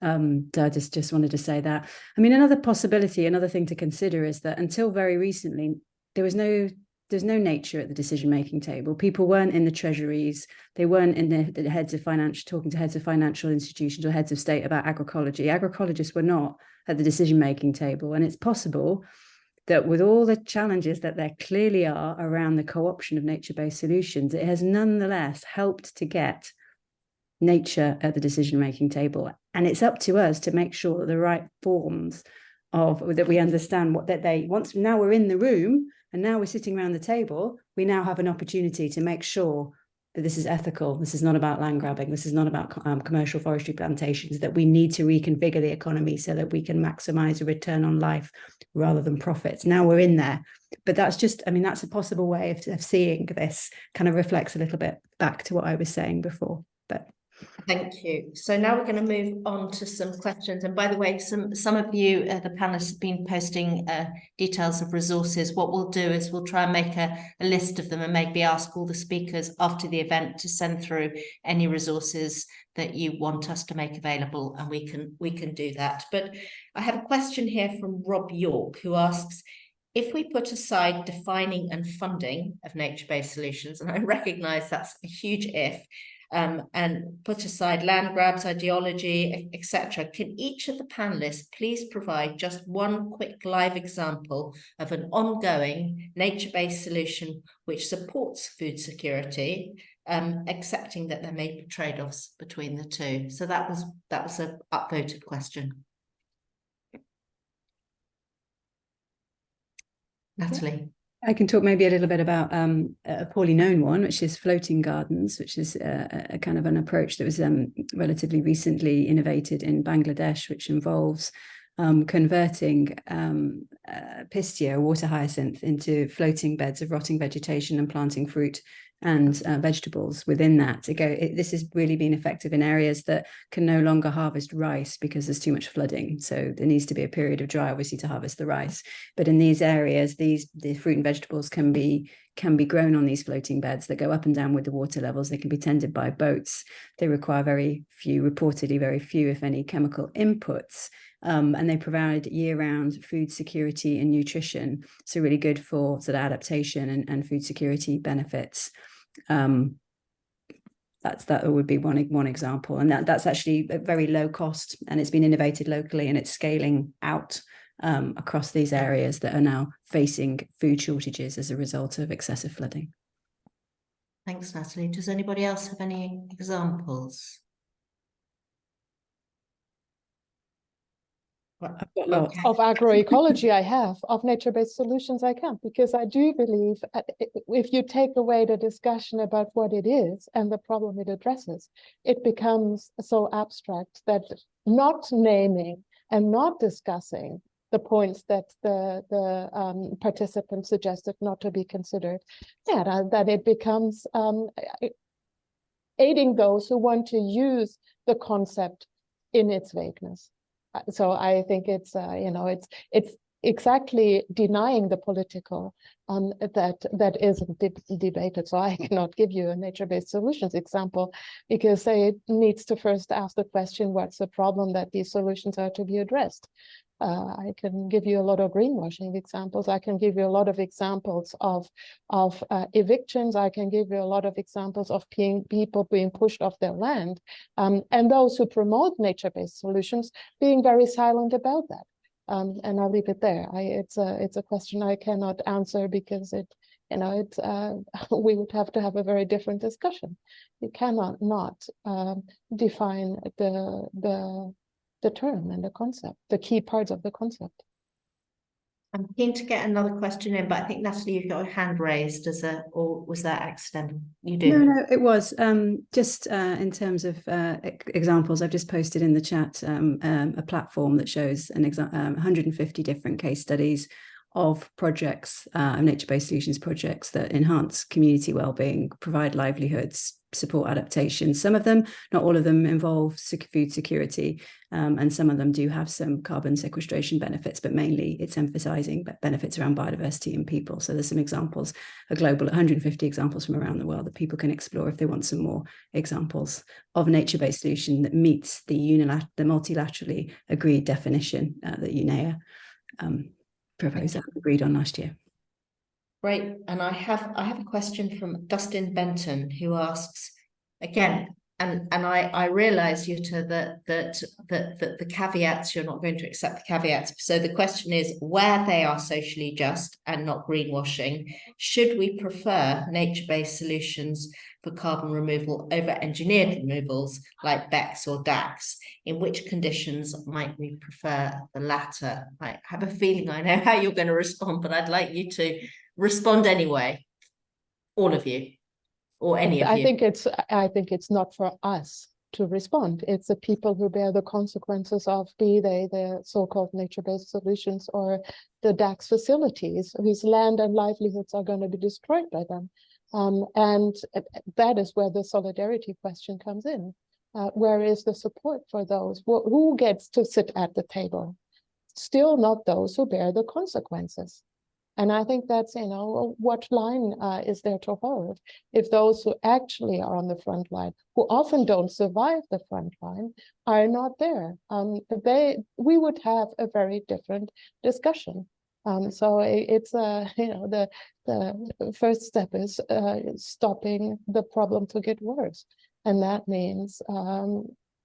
So I just wanted to say that. I mean, another possibility, another thing to consider is that until very recently, there's no nature at the decision-making table. People weren't in the treasuries. They weren't in the heads of talking to heads of financial institutions or heads of state about agroecology. Agroecologists were not at the decision-making table. And it's possible that with all the challenges that there clearly are around the co-option of nature-based solutions, it has nonetheless helped to get nature at the decision-making table. And it's up to us to make sure that the right forms that we understand once now we're in the room, and now we're sitting around the table, we now have an opportunity to make sure that this is ethical. This is not about land grabbing. This is not about commercial forestry plantations, that we need to reconfigure the economy so that we can maximize a return on life rather than profits. Now we're in there. But that's a possible way of seeing this. Kind of reflects a little bit back to what I was saying before. But thank you. So now we're going to move on to some questions. And by the way, some of you, the panelists, have been posting details of resources. What we'll do is we'll try and make a list of them and maybe ask all the speakers after the event to send through any resources that you want us to make available, and we can do that. But I have a question here from Rob York, who asks, if we put aside defining and funding of nature-based solutions, and I recognize that's a huge if, and put aside land grabs, ideology, etc. Can each of the panelists please provide just one quick live example of an ongoing nature-based solution which supports food security, accepting that there may be trade-offs between the two? So that was an upvoted question. Natalie. I can talk maybe a little bit about a poorly known one, which is floating gardens, which is a kind of an approach that was relatively recently innovated in Bangladesh, which involves converting pistia, water hyacinth, into floating beds of rotting vegetation and planting fruit and vegetables within that. This has really been effective in areas that can no longer harvest rice because there's too much flooding. So there needs to be a period of dry, obviously, to harvest the rice. But in these areas, the fruit and vegetables can be grown on these floating beds that go up and down with the water levels. They can be tended by boats. They require reportedly very few, if any, chemical inputs. And they provide year-round food security and nutrition. So really good for sort of adaptation and food security benefits. that would be one example, and that's actually a very low cost, and it's been innovated locally, and it's scaling out across these areas that are now facing food shortages as a result of excessive flooding. Thanks, Natalie. Does anybody else have any examples? I've got lots. Of agroecology I have, of nature-based solutions I can't, because I do believe if you take away the discussion about what it is and the problem it addresses, it becomes so abstract that not naming and not discussing the points that the participants suggested not to be considered, that it becomes aiding those who want to use the concept in its vagueness. So I think it's it's exactly denying the political that isn't debated. So I cannot give you a nature-based solutions example, because it needs to first ask the question, what's the problem that these solutions are to be addressed? I can give you a lot of greenwashing examples. I can give you a lot of examples of evictions. I can give you a lot of examples of people being pushed off their land, and those who promote nature-based solutions being very silent about that. And I'll leave it there. It's a question I cannot answer, because we would have to have a very different discussion. You cannot not define the term and the concept, the key parts of the concept. I'm keen to get another question in, but I think, Natalie, you've got a hand raised or was that accidental? You do. No, it was just in terms of examples. I've just posted in the chat a platform that shows 150 different case studies of projects, nature-based solutions projects that enhance community well-being, provide livelihoods, support adaptation. Some of them, not all of them, involve food security, and some of them do have some carbon sequestration benefits, but mainly it's emphasizing benefits around biodiversity and people. So there's some examples, a global 150 examples from around the world that people can explore if they want some more examples of nature-based solution that meets the multilaterally agreed definition that UNEA proposed and agreed on last year. Great. And I have a question from Dustin Benton, who asks again, and I realize, Jutta, that the caveats, you're not going to accept the caveats. So the question is, where they are socially just and not greenwashing, should we prefer nature-based solutions for carbon removal over engineered removals like BECCS or DACs? In which conditions might we prefer the latter? I have a feeling I know how you're going to respond, but I'd like you to respond anyway, all of you, or any of you. I think it's not for us to respond. It's the people who bear the consequences of, be they the so-called nature-based solutions or the DACs facilities, whose land and livelihoods are going to be destroyed by them. And that is where the solidarity question comes in. Where is the support for those? Who gets to sit at the table? Still not those who bear the consequences. And I think that's, what line is there to hold? If those who actually are on the front line, who often don't survive the front line, are not there, we would have a very different discussion. So it's the first step is stopping the problem to get worse, and that means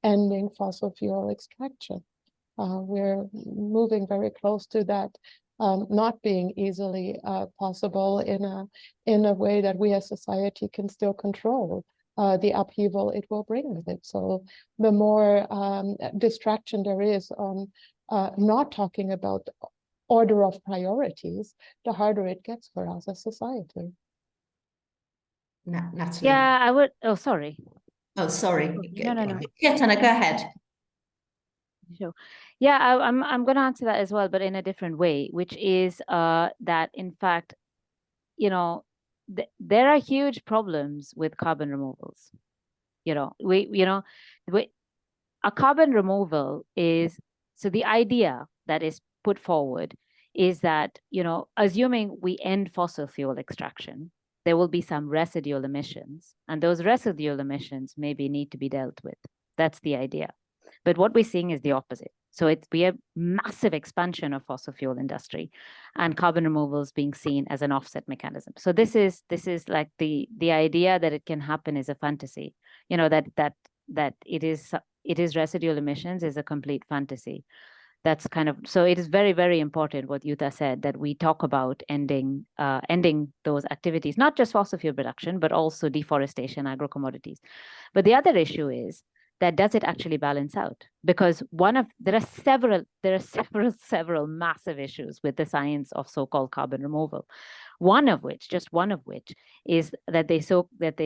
ending fossil fuel extraction. We're moving very close to that. Not being easily possible in a way that we as society can still control the upheaval it will bring with it. So the more distraction there is on not talking about order of priorities, the harder it gets for us as society. Natalie. Yeah, I would. Oh, sorry. Oh, sorry. No. Yeah, Tana, go ahead. Sure. Yeah, I'm going to answer that as well, but in a different way, which is that in fact, there are huge problems with carbon removals. A carbon removal is, so the idea that is put forward is that, assuming we end fossil fuel extraction, there will be some residual emissions, and those residual emissions maybe need to be dealt with. That's the idea. But what we're seeing is the opposite. So we have massive expansion of fossil fuel industry, and carbon removals being seen as an offset mechanism. So this is like the idea that it can happen is a fantasy. you know, that it is residual emissions is a complete fantasy. That's kind of, so it is very, very important what Yuta said, that we talk about ending those activities, not just fossil fuel production, but also deforestation, agro-commodities. But the other issue is that does it actually balance out? Because there are several massive issues with the science of so-called carbon removal. One of which is that they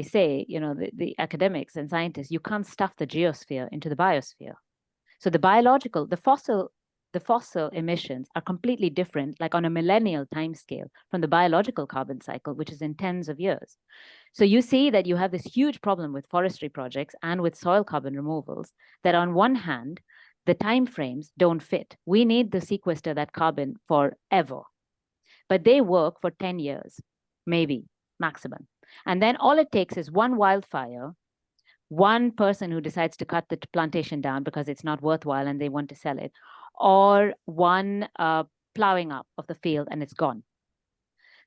say, you know, the academics and scientists, you can't stuff the geosphere into the biosphere. So the fossil emissions are completely different, like on a millennial timescale, from the biological carbon cycle, which is in tens of years. So you see that you have this huge problem with forestry projects and with soil carbon removals, that on one hand, the timeframes don't fit. We need to sequester that carbon forever, but they work for 10 years, maybe maximum. And then all it takes is one wildfire, one person who decides to cut the plantation down because it's not worthwhile and they want to sell it, or one plowing up of the field and it's gone.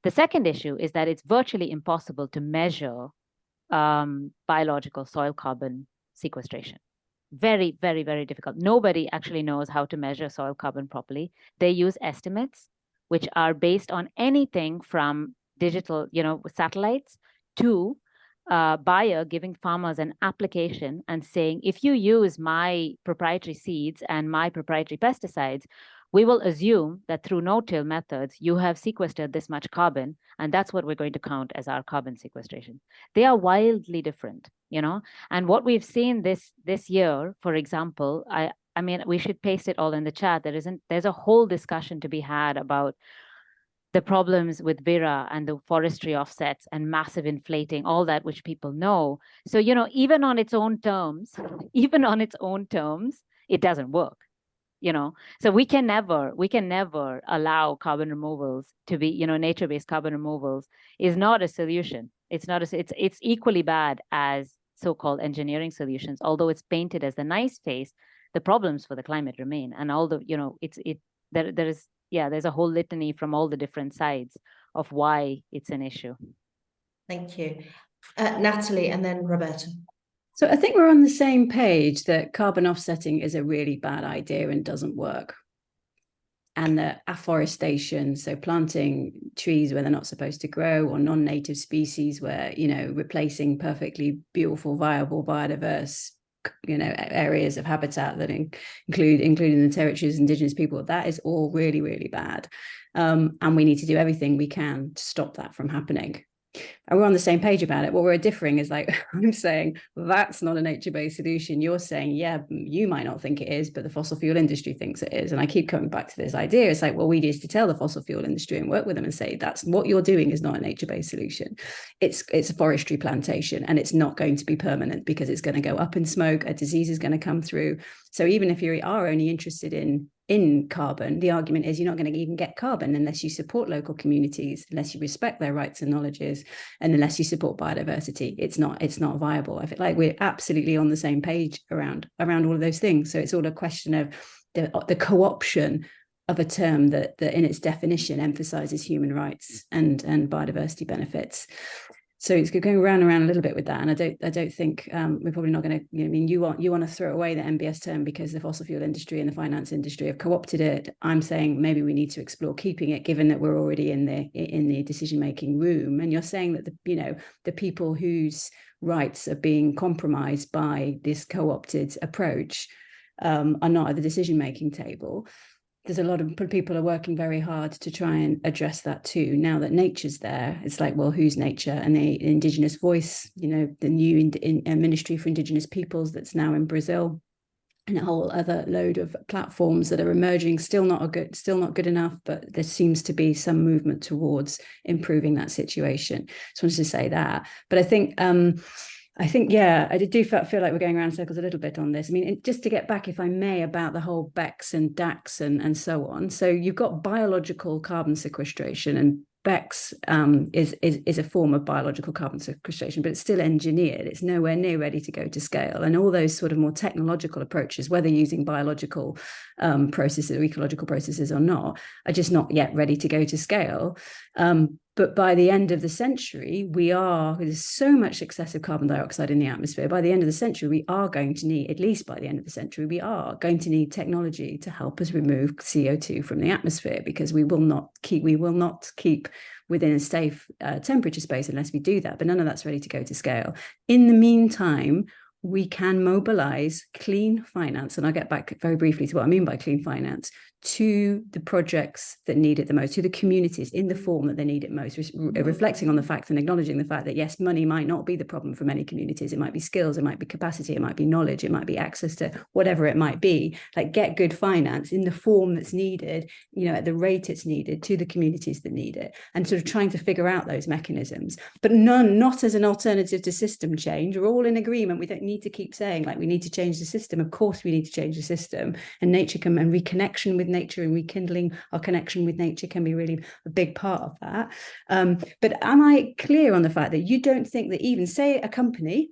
The second issue is that it's virtually impossible to measure biological soil carbon sequestration. Very, very, very difficult. Nobody actually knows how to measure soil carbon properly. They use estimates, which are based on anything from digital, you know, satellites, to Bayer giving farmers an application and saying, if you use my proprietary seeds and my proprietary pesticides, we will assume that through no-till methods, you have sequestered this much carbon, and that's what we're going to count as our carbon sequestration. They are wildly different, you know? And what we've seen this year, for example, I mean, we should paste it all in the chat. There's a whole discussion to be had about the problems with Vera and the forestry offsets and massive inflating, all that which people know. So, you know, even on its own terms, it doesn't work, you know. So we can never allow carbon removals to be, you know, nature-based carbon removals is not a solution. It's equally bad as so-called engineering solutions, although it's painted as the nice face. The problems for the climate remain, and all the, you know, there's a whole litany from all the different sides of why it's an issue. Thank you. Natalie, and then Roberta. So I think we're on the same page that carbon offsetting is a really bad idea and doesn't work. And that afforestation, so planting trees where they're not supposed to grow, or non-native species where, you know, replacing perfectly beautiful, viable, biodiverse, you know, areas of habitat that including the territories, indigenous people, that is all really, really bad. And we need to do everything we can to stop that from happening. And we're on the same page about it. What we're differing is, like, I'm saying that's not a nature-based solution. You're saying, yeah, you might not think it is, but the fossil fuel industry thinks it is. And I keep coming back to this idea. It's like, well, we need to tell the fossil fuel industry and work with them and say, that's what you're doing is not a nature-based solution. It's a forestry plantation, and it's not going to be permanent because it's going to go up in smoke. A disease is going to come through. So even if you are only interested in carbon, the argument is you're not going to even get carbon unless you support local communities, unless you respect their rights and knowledges, and unless you support biodiversity. It's not viable. I feel like we're absolutely on the same page around all of those things. So it's all a question of the co-option of a term that in its definition emphasizes human rights and biodiversity benefits. So it's going around a little bit with that, and I don't think we're probably not going to. You know, I mean, you want to throw away the NBS term because the fossil fuel industry and the finance industry have co-opted it. I'm saying maybe we need to explore keeping it, given that we're already in the decision making room. And you're saying that the people whose rights are being compromised by this co-opted approach are not at the decision making table. There's a lot of people are working very hard to try and address that too. Now that nature's there, it's like, well, who's nature? And the Indigenous voice, you know, the new Ministry for Indigenous Peoples that's now in Brazil, and a whole other load of platforms that are emerging. Still not good enough, but there seems to be some movement towards improving that situation. Just wanted to say that. But I think, yeah, I do feel like we're going around in circles a little bit on this. I mean, just to get back, if I may, about the whole BECCS and DACs and so on. So you've got biological carbon sequestration, and BECCS is a form of biological carbon sequestration, but it's still engineered. It's nowhere near ready to go to scale. And all those sort of more technological approaches, whether using biological processes or ecological processes or not, are just not yet ready to go to scale. But by the end of the century, there's so much excessive carbon dioxide in the atmosphere. By the end of the century, we are going to need, at least by the end of the century, we are going to need technology to help us remove CO2 from the atmosphere, because we will not keep within a safe temperature space unless we do that. But none of that's ready to go to scale. In the meantime, we can mobilize clean finance, and I'll get back very briefly to what I mean by clean finance, to the projects that need it the most, to the communities in the form that they need it most, reflecting on the fact and acknowledging the fact that, yes, money might not be the problem for many communities. It might be skills, it might be capacity, it might be knowledge, it might be access to whatever it might be. Like, get good finance in the form that's needed, at the rate it's needed, to the communities that need it, and sort of trying to figure out those mechanisms. But not as an alternative to system change. We're all in agreement. We don't need to keep saying, like, we need to change the system. Of course we need to change the system, and nature and reconnection with nature and rekindling our connection with nature can be really a big part of that. But am I clear on the fact that you don't think that, even say a company,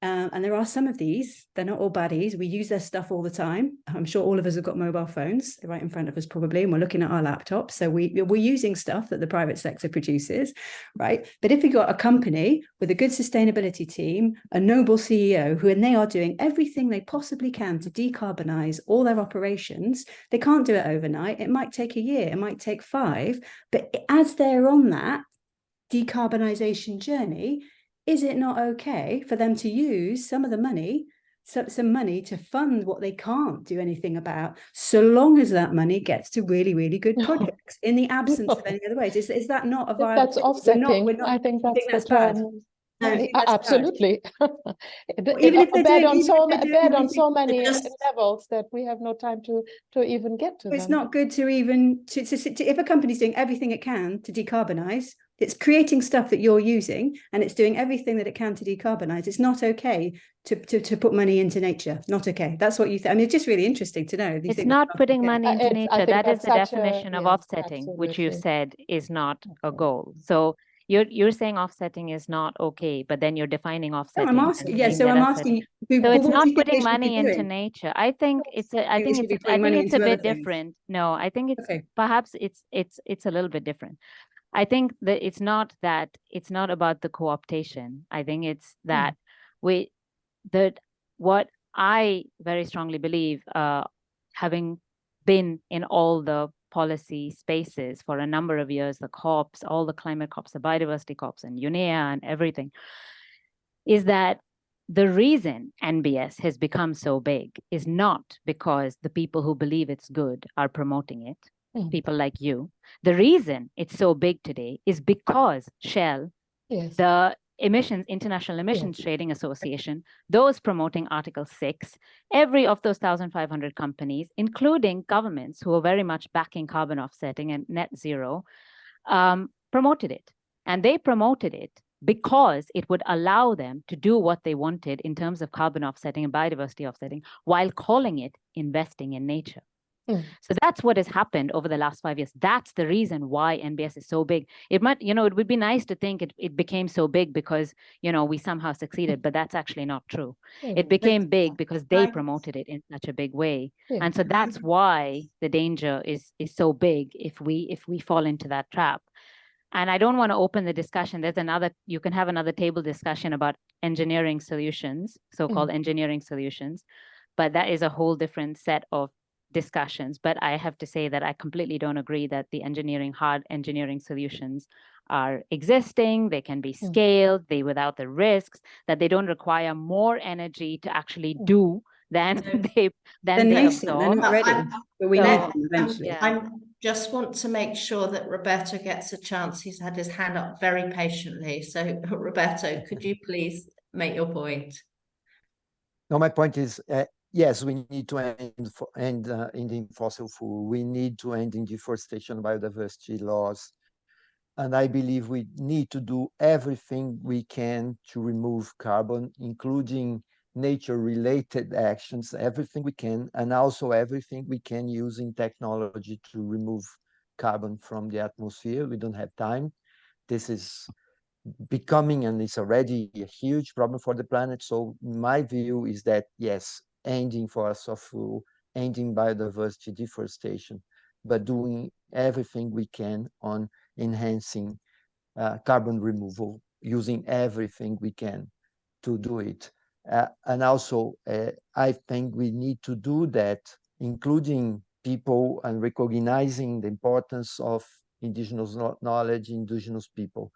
and there are some of these, they're not all baddies, we use their stuff all the time. I'm sure all of us have got mobile phones right in front of us probably, and we're looking at our laptops. So we're using stuff that the private sector produces, right? But if we got a company with a good sustainability team, a noble CEO, and they are doing everything they possibly can to decarbonize all their operations, they can't do it overnight. It might take a year, it might take 5, but as they're on that decarbonization journey, is it not okay for them to use some of the money, some money, to fund what they can't do anything about, so long as that money gets to really, really good projects in the absence of any other ways? Is that not a viable? That's offsetting. I think that's the term. No, absolutely. Even if a bed on so many just levels that we have no time to even get to it's them. not good to even to if a company's doing everything it can to decarbonize, it's creating stuff that you're using, and it's doing everything that it can to decarbonize. It's not okay to put money into nature. Not okay. That's what you think. I mean, it's just really interesting to know. It's not putting money into nature. That is the definition of offsetting, absolutely. which you said is not a goal. So you're saying offsetting is not okay, but then you're defining offsetting. I'm asking. Yeah, so I'm asking. So it's not putting money into nature. I think it's a bit different. No, I think it's perhaps it's a little bit different. I think that it's not about the co-optation. I think it's that what I very strongly believe, having been in all the policy spaces for a number of years, the COPs, all the climate COPs, the biodiversity COPs, and UNEA and everything, is that the reason NBS has become so big is not because the people who believe it's good are promoting it, people like you. The reason it's so big today is because Shell, the International Emissions Trading Association, those promoting Article 6, every of those 1,500 companies, including governments who are very much backing carbon offsetting and net zero, promoted it. And they promoted it because it would allow them to do what they wanted in terms of carbon offsetting and biodiversity offsetting, while calling it investing in nature. So that's what has happened over the last 5 years. That's the reason why NBS is so big. It might, it would be nice to think it became so big because, we somehow succeeded, but that's actually not true. It became big because they promoted it in such a big way. And so that's why the danger is so big if we fall into that trap. And I don't want to open the discussion. You can have another table discussion about engineering solutions, so-called engineering solutions, but that is a whole different set of discussions. But I have to say that I completely don't agree that the hard engineering solutions are existing. They can be scaled, without the risks, that they don't require more energy to actually do than they absorb. They're not ready, but we need them eventually. I just want to make sure that Roberto gets a chance. He's had his hand up very patiently. So Roberto, could you please make your point? No, my point is, yes, we need to end ending fossil fuel. We need to end in deforestation, biodiversity loss. And I believe we need to do everything we can to remove carbon, including nature-related actions, everything we can, and also everything we can use in technology to remove carbon from the atmosphere. We don't have time. This is becoming, and it's already a huge problem for the planet. So my view is that, yes, ending fossil fuel, ending biodiversity, deforestation, but doing everything we can on enhancing carbon removal, using everything we can to do it. And also, I think we need to do that, including people and recognizing the importance of indigenous knowledge, indigenous people.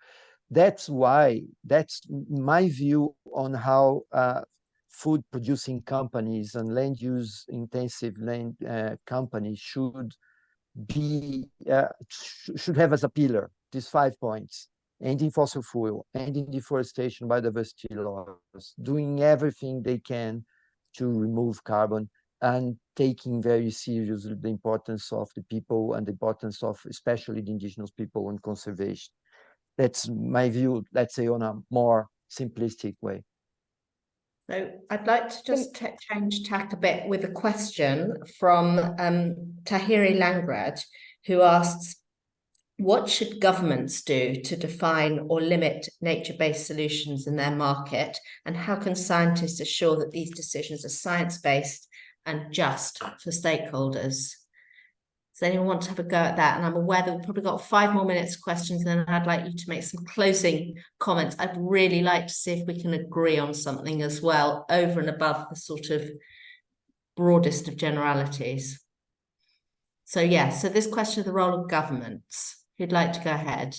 That's why, that's my view on how food producing companies and land use intensive land companies should be, should have as a pillar these 5 points: ending fossil fuel, ending deforestation, biodiversity loss, doing everything they can to remove carbon, and taking very seriously the importance of the people and the importance of especially the indigenous people and conservation. That's my view, let's say, on a more simplistic way. So I'd like to just change tack a bit with a question from Tahiri Langrad, who asks, what should governments do to define or limit nature-based solutions in their market? And how can scientists assure that these decisions are science-based and just for stakeholders? Does anyone want to have a go at that? And I'm aware that we've probably got 5 more minutes of questions, and then I'd like you to make some closing comments. I'd really like to see if we can agree on something as well, over and above the sort of broadest of generalities. So yeah, so this question of the role of governments, who'd like to go ahead?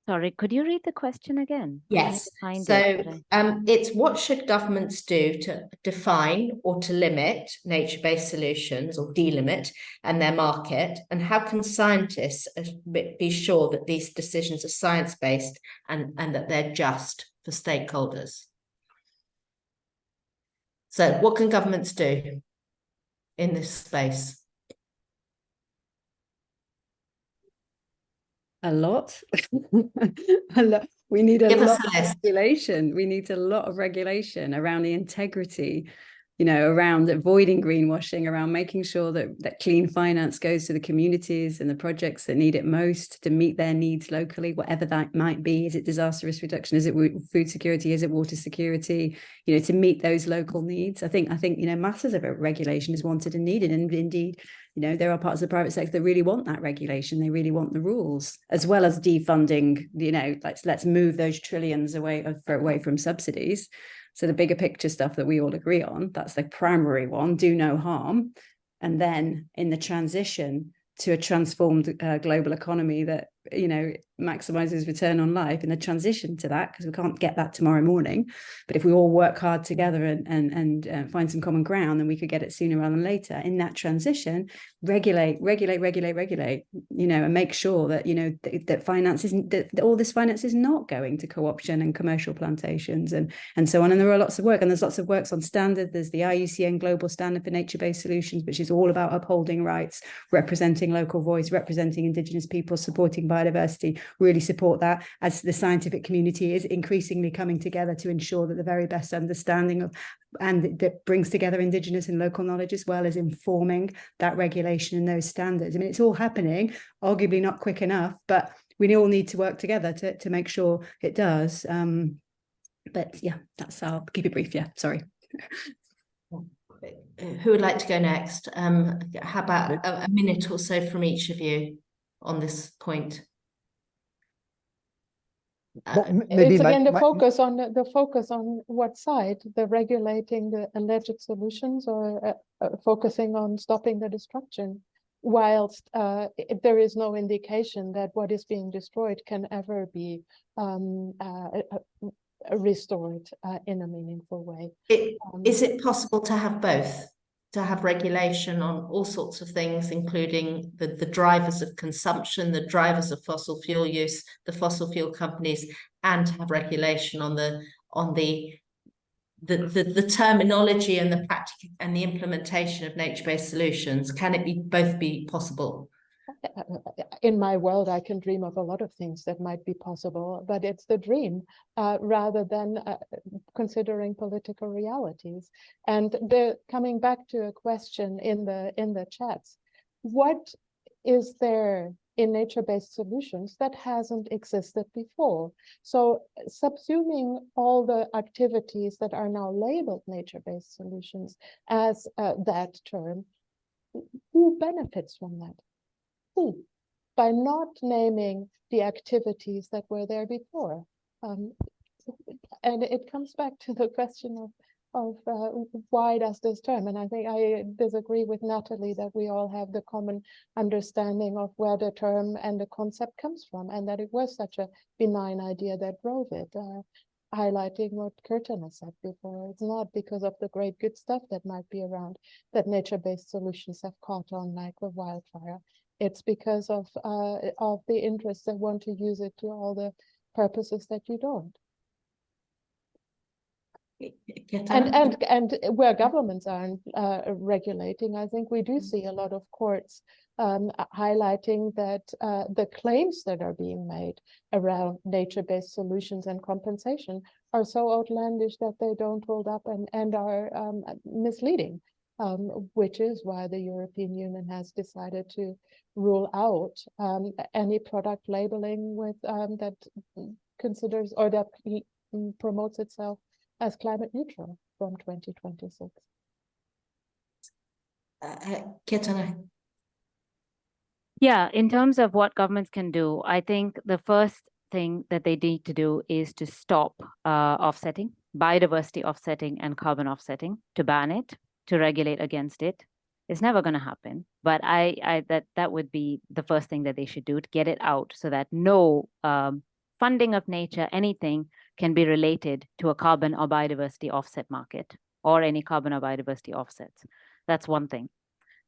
Sorry, could you read the question again? Yes. Find So it. it's what should governments do to define or to limit nature-based solutions or delimit and their market? And how can scientists be sure that these decisions are science-based and that they're just for stakeholders? So what can governments do in this space? A lot. A lot. We need a Give us lot a of list. regulation. We need a lot of regulation around the integrity, you know, around avoiding greenwashing, around making sure that clean finance goes to the communities and the projects that need it most to meet their needs locally, whatever that might be. Is it disaster risk reduction? Is it food security? Is it water security? You know, to meet those local needs. I think, you know, masses of regulation is wanted and needed. And indeed, you know, there are parts of the private sector that really want that regulation. They really want the rules, as well as defunding, you know, let's move those trillions away from subsidies. So the bigger picture stuff that we all agree on, that's the primary one, do no harm. And then in the transition to a transformed global economy that, you know, maximizes return on life, in the transition to that, because we can't get that tomorrow morning, but if we all work hard together and find some common ground, then we could get it sooner rather than later. In that transition, regulate, you know, and make sure that, you know, that finance isn't, that all this finance is not going to co-option and commercial plantations and so on. And there are lots of work, and there's lots of works on standard. There's the IUCN Global Standard for Nature-Based Solutions, which is all about upholding rights, representing local voice, representing Indigenous people, supporting biodiversity. Really support that, as the scientific community is increasingly coming together to ensure that the very best understanding of, and that brings together Indigenous and local knowledge, as well as informing that regulation and those standards. I mean, it's all happening, arguably not quick enough, but we all need to work together to make sure it does. But yeah, I'll keep it brief. Yeah, sorry. Who would like to go next? How about a minute or so from each of you on this point? Maybe it's again the focus on what side, the regulating the alleged solutions, or focusing on stopping the destruction, whilst there is no indication that what is being destroyed can ever be restored in a meaningful way. Is it possible to have both? To have regulation on all sorts of things, including the drivers of consumption, the drivers of fossil fuel use, the fossil fuel companies, and to have regulation on the terminology and the practice and the implementation of nature-based solutions? Can it both be possible? In my world, I can dream of a lot of things that might be possible, but it's the dream rather than considering political realities. And coming back to a question in the chats, what is there in nature-based solutions that hasn't existed before? So subsuming all the activities that are now labeled nature-based solutions as that term, who benefits from that? Who? by not naming the activities that were there before. And it comes back to the question of why does this term? And I think I disagree with Natalie that we all have the common understanding of where the term and the concept comes from, and that it was such a benign idea that drove it. Highlighting what Curtin has said before, it's not because of the great good stuff that might be around that nature-based solutions have caught on like a wildfire. It's because of the interests that want to use it to all the purposes that you don't. And where governments aren't regulating, I think we do see a lot of courts highlighting that the claims that are being made around nature-based solutions and compensation are so outlandish that they don't hold up and are misleading, which is why the European Union has decided to rule out any product labeling with that considers or that promotes itself as climate neutral from 2026. Ketan. Yeah, in terms of what governments can do, I think the first thing that they need to do is to stop offsetting, biodiversity offsetting and carbon offsetting, to ban it, to regulate against it. It's never going to happen, but that would be the first thing that they should do, to get it out so that no funding of nature, anything, can be related to a carbon or biodiversity offset market or any carbon or biodiversity offsets. That's one thing.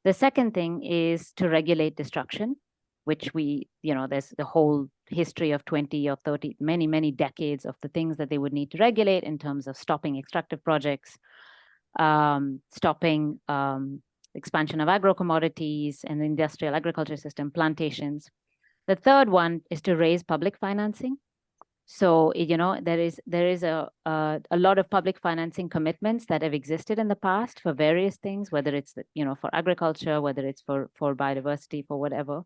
The second thing is to regulate destruction, which there's the whole history of 20 or 30, many decades of the things that they would need to regulate in terms of stopping extractive projects, stopping expansion of agro-commodities and the industrial agriculture system, plantations. The third one is to raise public financing. So, there is a lot of public financing commitments that have existed in the past for various things, whether it's, for agriculture, whether it's for biodiversity, for whatever.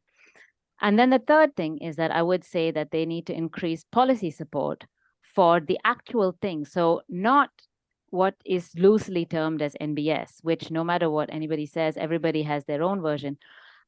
And then the third thing is that I would say that they need to increase policy support for the actual thing. So not what is loosely termed as NBS, which no matter what anybody says, everybody has their own version.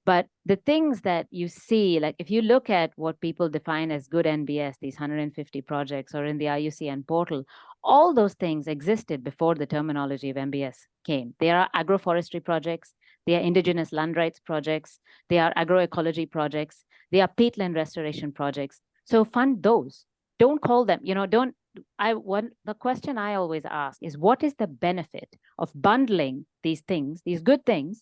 But the things that you see, like if you look at what people define as good NBS, these 150 projects, or in the IUCN portal, all those things existed before the terminology of NBS came. They are agroforestry projects, they are indigenous land rights projects, they are agroecology projects, they are peatland restoration projects. So fund those. Don't call them, the question I always ask is, what is the benefit of bundling these things, these good things,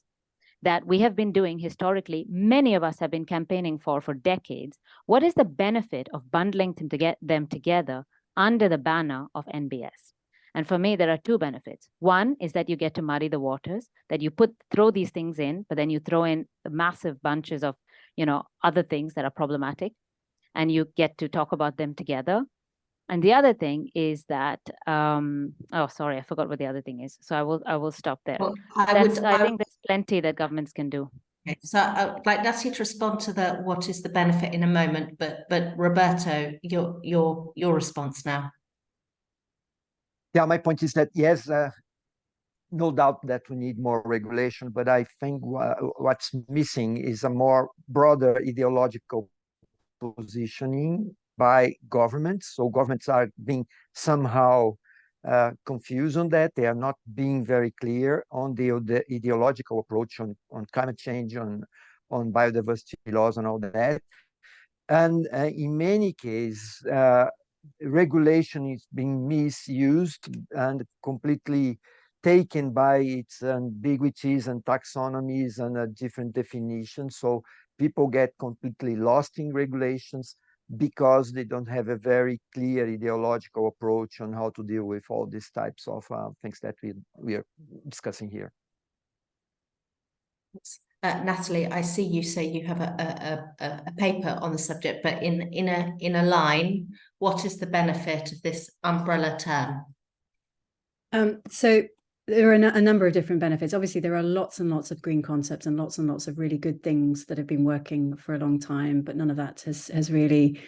that we have been doing historically, many of us have been campaigning for decades? What is the benefit of bundling them to get them together under the banner of NBS? And for me, there are two benefits. One is that you get to muddy the waters, that you throw these things in, but then you throw in massive bunches of, other things that are problematic, and you get to talk about them together. And the other thing is that, sorry, I forgot what the other thing is. So I will stop there. Well, I think there's plenty that governments can do. Okay, so I'd like Natalie to respond to what is the benefit in a moment, but Roberto, your response now. Yeah, my point is that yes, no doubt that we need more regulation, but I think what's missing is a more broader ideological positioning by governments. So governments are being somehow confused on that. They are not being very clear on the ideological approach on climate change, on biodiversity laws and all that. And in many cases, regulation is being misused and completely taken by its ambiguities and taxonomies and different definitions. So people get completely lost in regulations because they don't have a very clear ideological approach on how to deal with all these types of things that we are discussing here. Natalie, I see you say you have a paper on the subject, but in a line, what is the benefit of this umbrella term? So There are a number of different benefits. Obviously, there are lots and lots of green concepts and lots of really good things that have been working for a long time, but none of that has really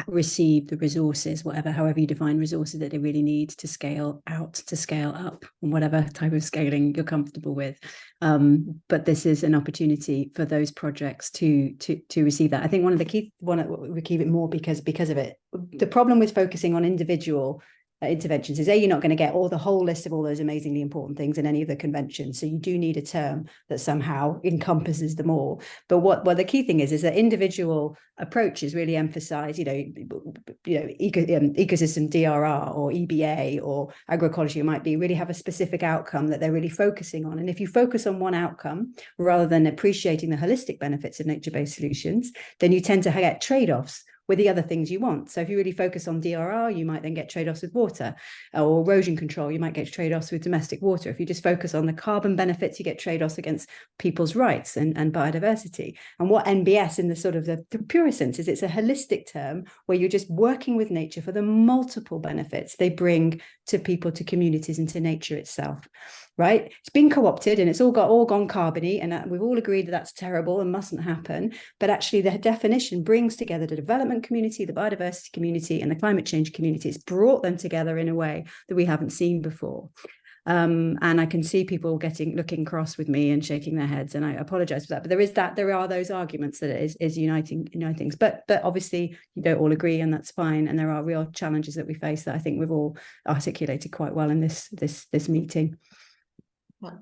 received the resources, however you define resources, that they really need to scale out, to scale up, and whatever type of scaling you're comfortable with. But this is an opportunity for those projects to receive that. I think we keep it more because of it. The problem with focusing on individual interventions is you're not going to get the whole list of all those amazingly important things in any of the conventions, so you do need a term that somehow encompasses them all. But what the key thing is that individual approaches really emphasize ecosystem DRR or EBA or agroecology might be really have a specific outcome that they're really focusing on. And if you focus on one outcome rather than appreciating the holistic benefits of nature-based solutions, then you tend to get trade-offs with the other things you want. So if you really focus on DRR, you might then get trade-offs with water, or erosion control, you might get trade-offs with domestic water. If you just focus on the carbon benefits, you get trade-offs against people's rights and biodiversity. And what NBS in the sort of the purest sense is, it's a holistic term where you're just working with nature for the multiple benefits they bring to people, to communities, and to nature itself. Right? It's been co-opted and it's all gone carbony, and we've all agreed that that's terrible and mustn't happen. But actually, the definition brings together the development community, the biodiversity community, and the climate change community. It's brought them together in a way that we haven't seen before. And I can see people looking cross with me and shaking their heads, and I apologize for that. But there are those arguments that it is uniting things. But obviously you don't all agree, and that's fine. And there are real challenges that we face that I think we've all articulated quite well in this meeting.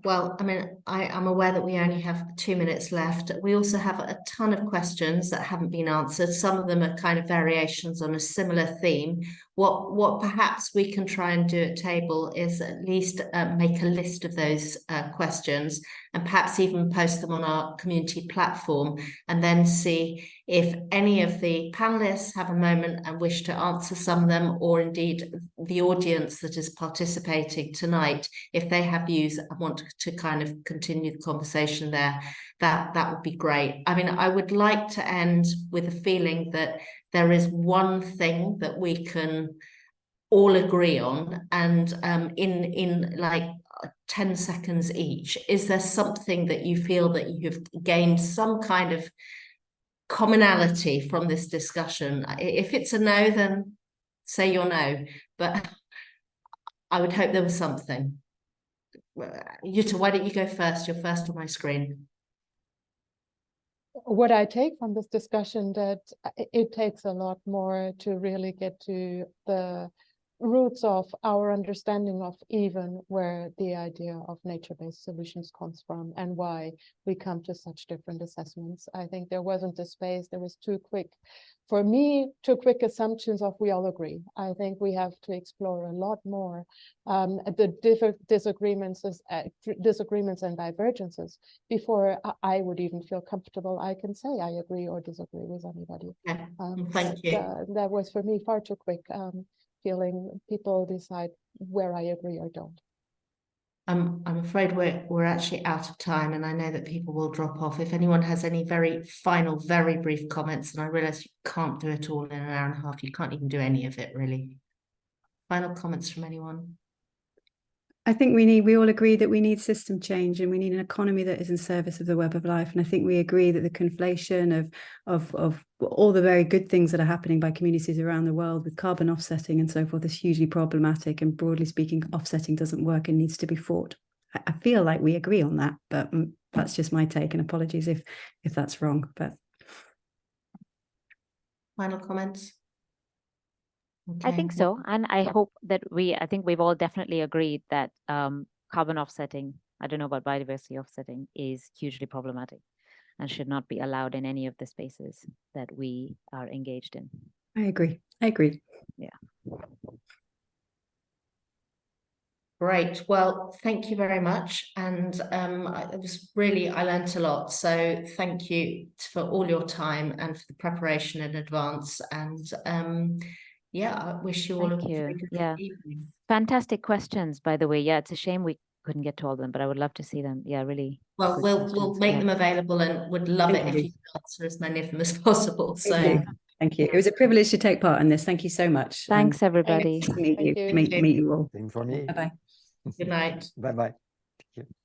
Well, I mean, I'm aware that we only have 2 minutes left. We also have a ton of questions that haven't been answered. Some of them are kind of variations on a similar theme. What perhaps we can try and do at table is at least make a list of those questions, and perhaps even post them on our community platform, and then see if any of the panelists have a moment and wish to answer some of them, or indeed the audience that is participating tonight, if they have views and want to kind of continue the conversation there, that would be great. I mean, I would like to end with a feeling that there is one thing that we can all agree on, and in like 10 seconds each, is there something that you feel that you have gained some kind of commonality from this discussion? If it's a no, then say your no, but I would hope there was something. Jutta, why don't you go first? You're first on my screen. What I take from this discussion, that it takes a lot more to really get to the roots of our understanding of even where the idea of nature-based solutions comes from and why we come to such different assessments. I think there wasn't a space, there was too quick assumptions of we all agree. I think we have to explore a lot more the different disagreements and divergences before I would even feel comfortable. I can say I agree or disagree with anybody. Yeah. Thank you. That was for me far too quick. Feeling people decide where I agree or don't. I'm afraid we're actually out of time, and I know that people will drop off. If anyone has any very final, very brief comments, and I realize you can't do it all in an hour and a half, you can't even do any of it really. Final comments from anyone? I think we all agree that we need system change, and we need an economy that is in service of the web of life. And I think we agree that the conflation of all the very good things that are happening by communities around the world with carbon offsetting and so forth is hugely problematic. And broadly speaking, offsetting doesn't work and needs to be fought. I feel like we agree on that, but that's just my take. And apologies if that's wrong. But final comments? Okay. I think so. And I hope that I think we've all definitely agreed that carbon offsetting, I don't know about biodiversity offsetting, is hugely problematic and should not be allowed in any of the spaces that we are engaged in. I agree. Yeah. Great. Well, thank you very much. And I learned a lot. So thank you for all your time and for the preparation in advance. And yeah, I wish you all a very good evening. Fantastic questions, by the way. Yeah, it's a shame we couldn't get to all of them, but I would love to see them. Yeah, really. Well, we'll make them available, and would love it if you could answer as many of them as possible. So thank you. It was a privilege to take part in this. Thank you so much. Thanks, everybody. Meet you all. Same for me. Bye-bye. Good night. Bye-bye. you.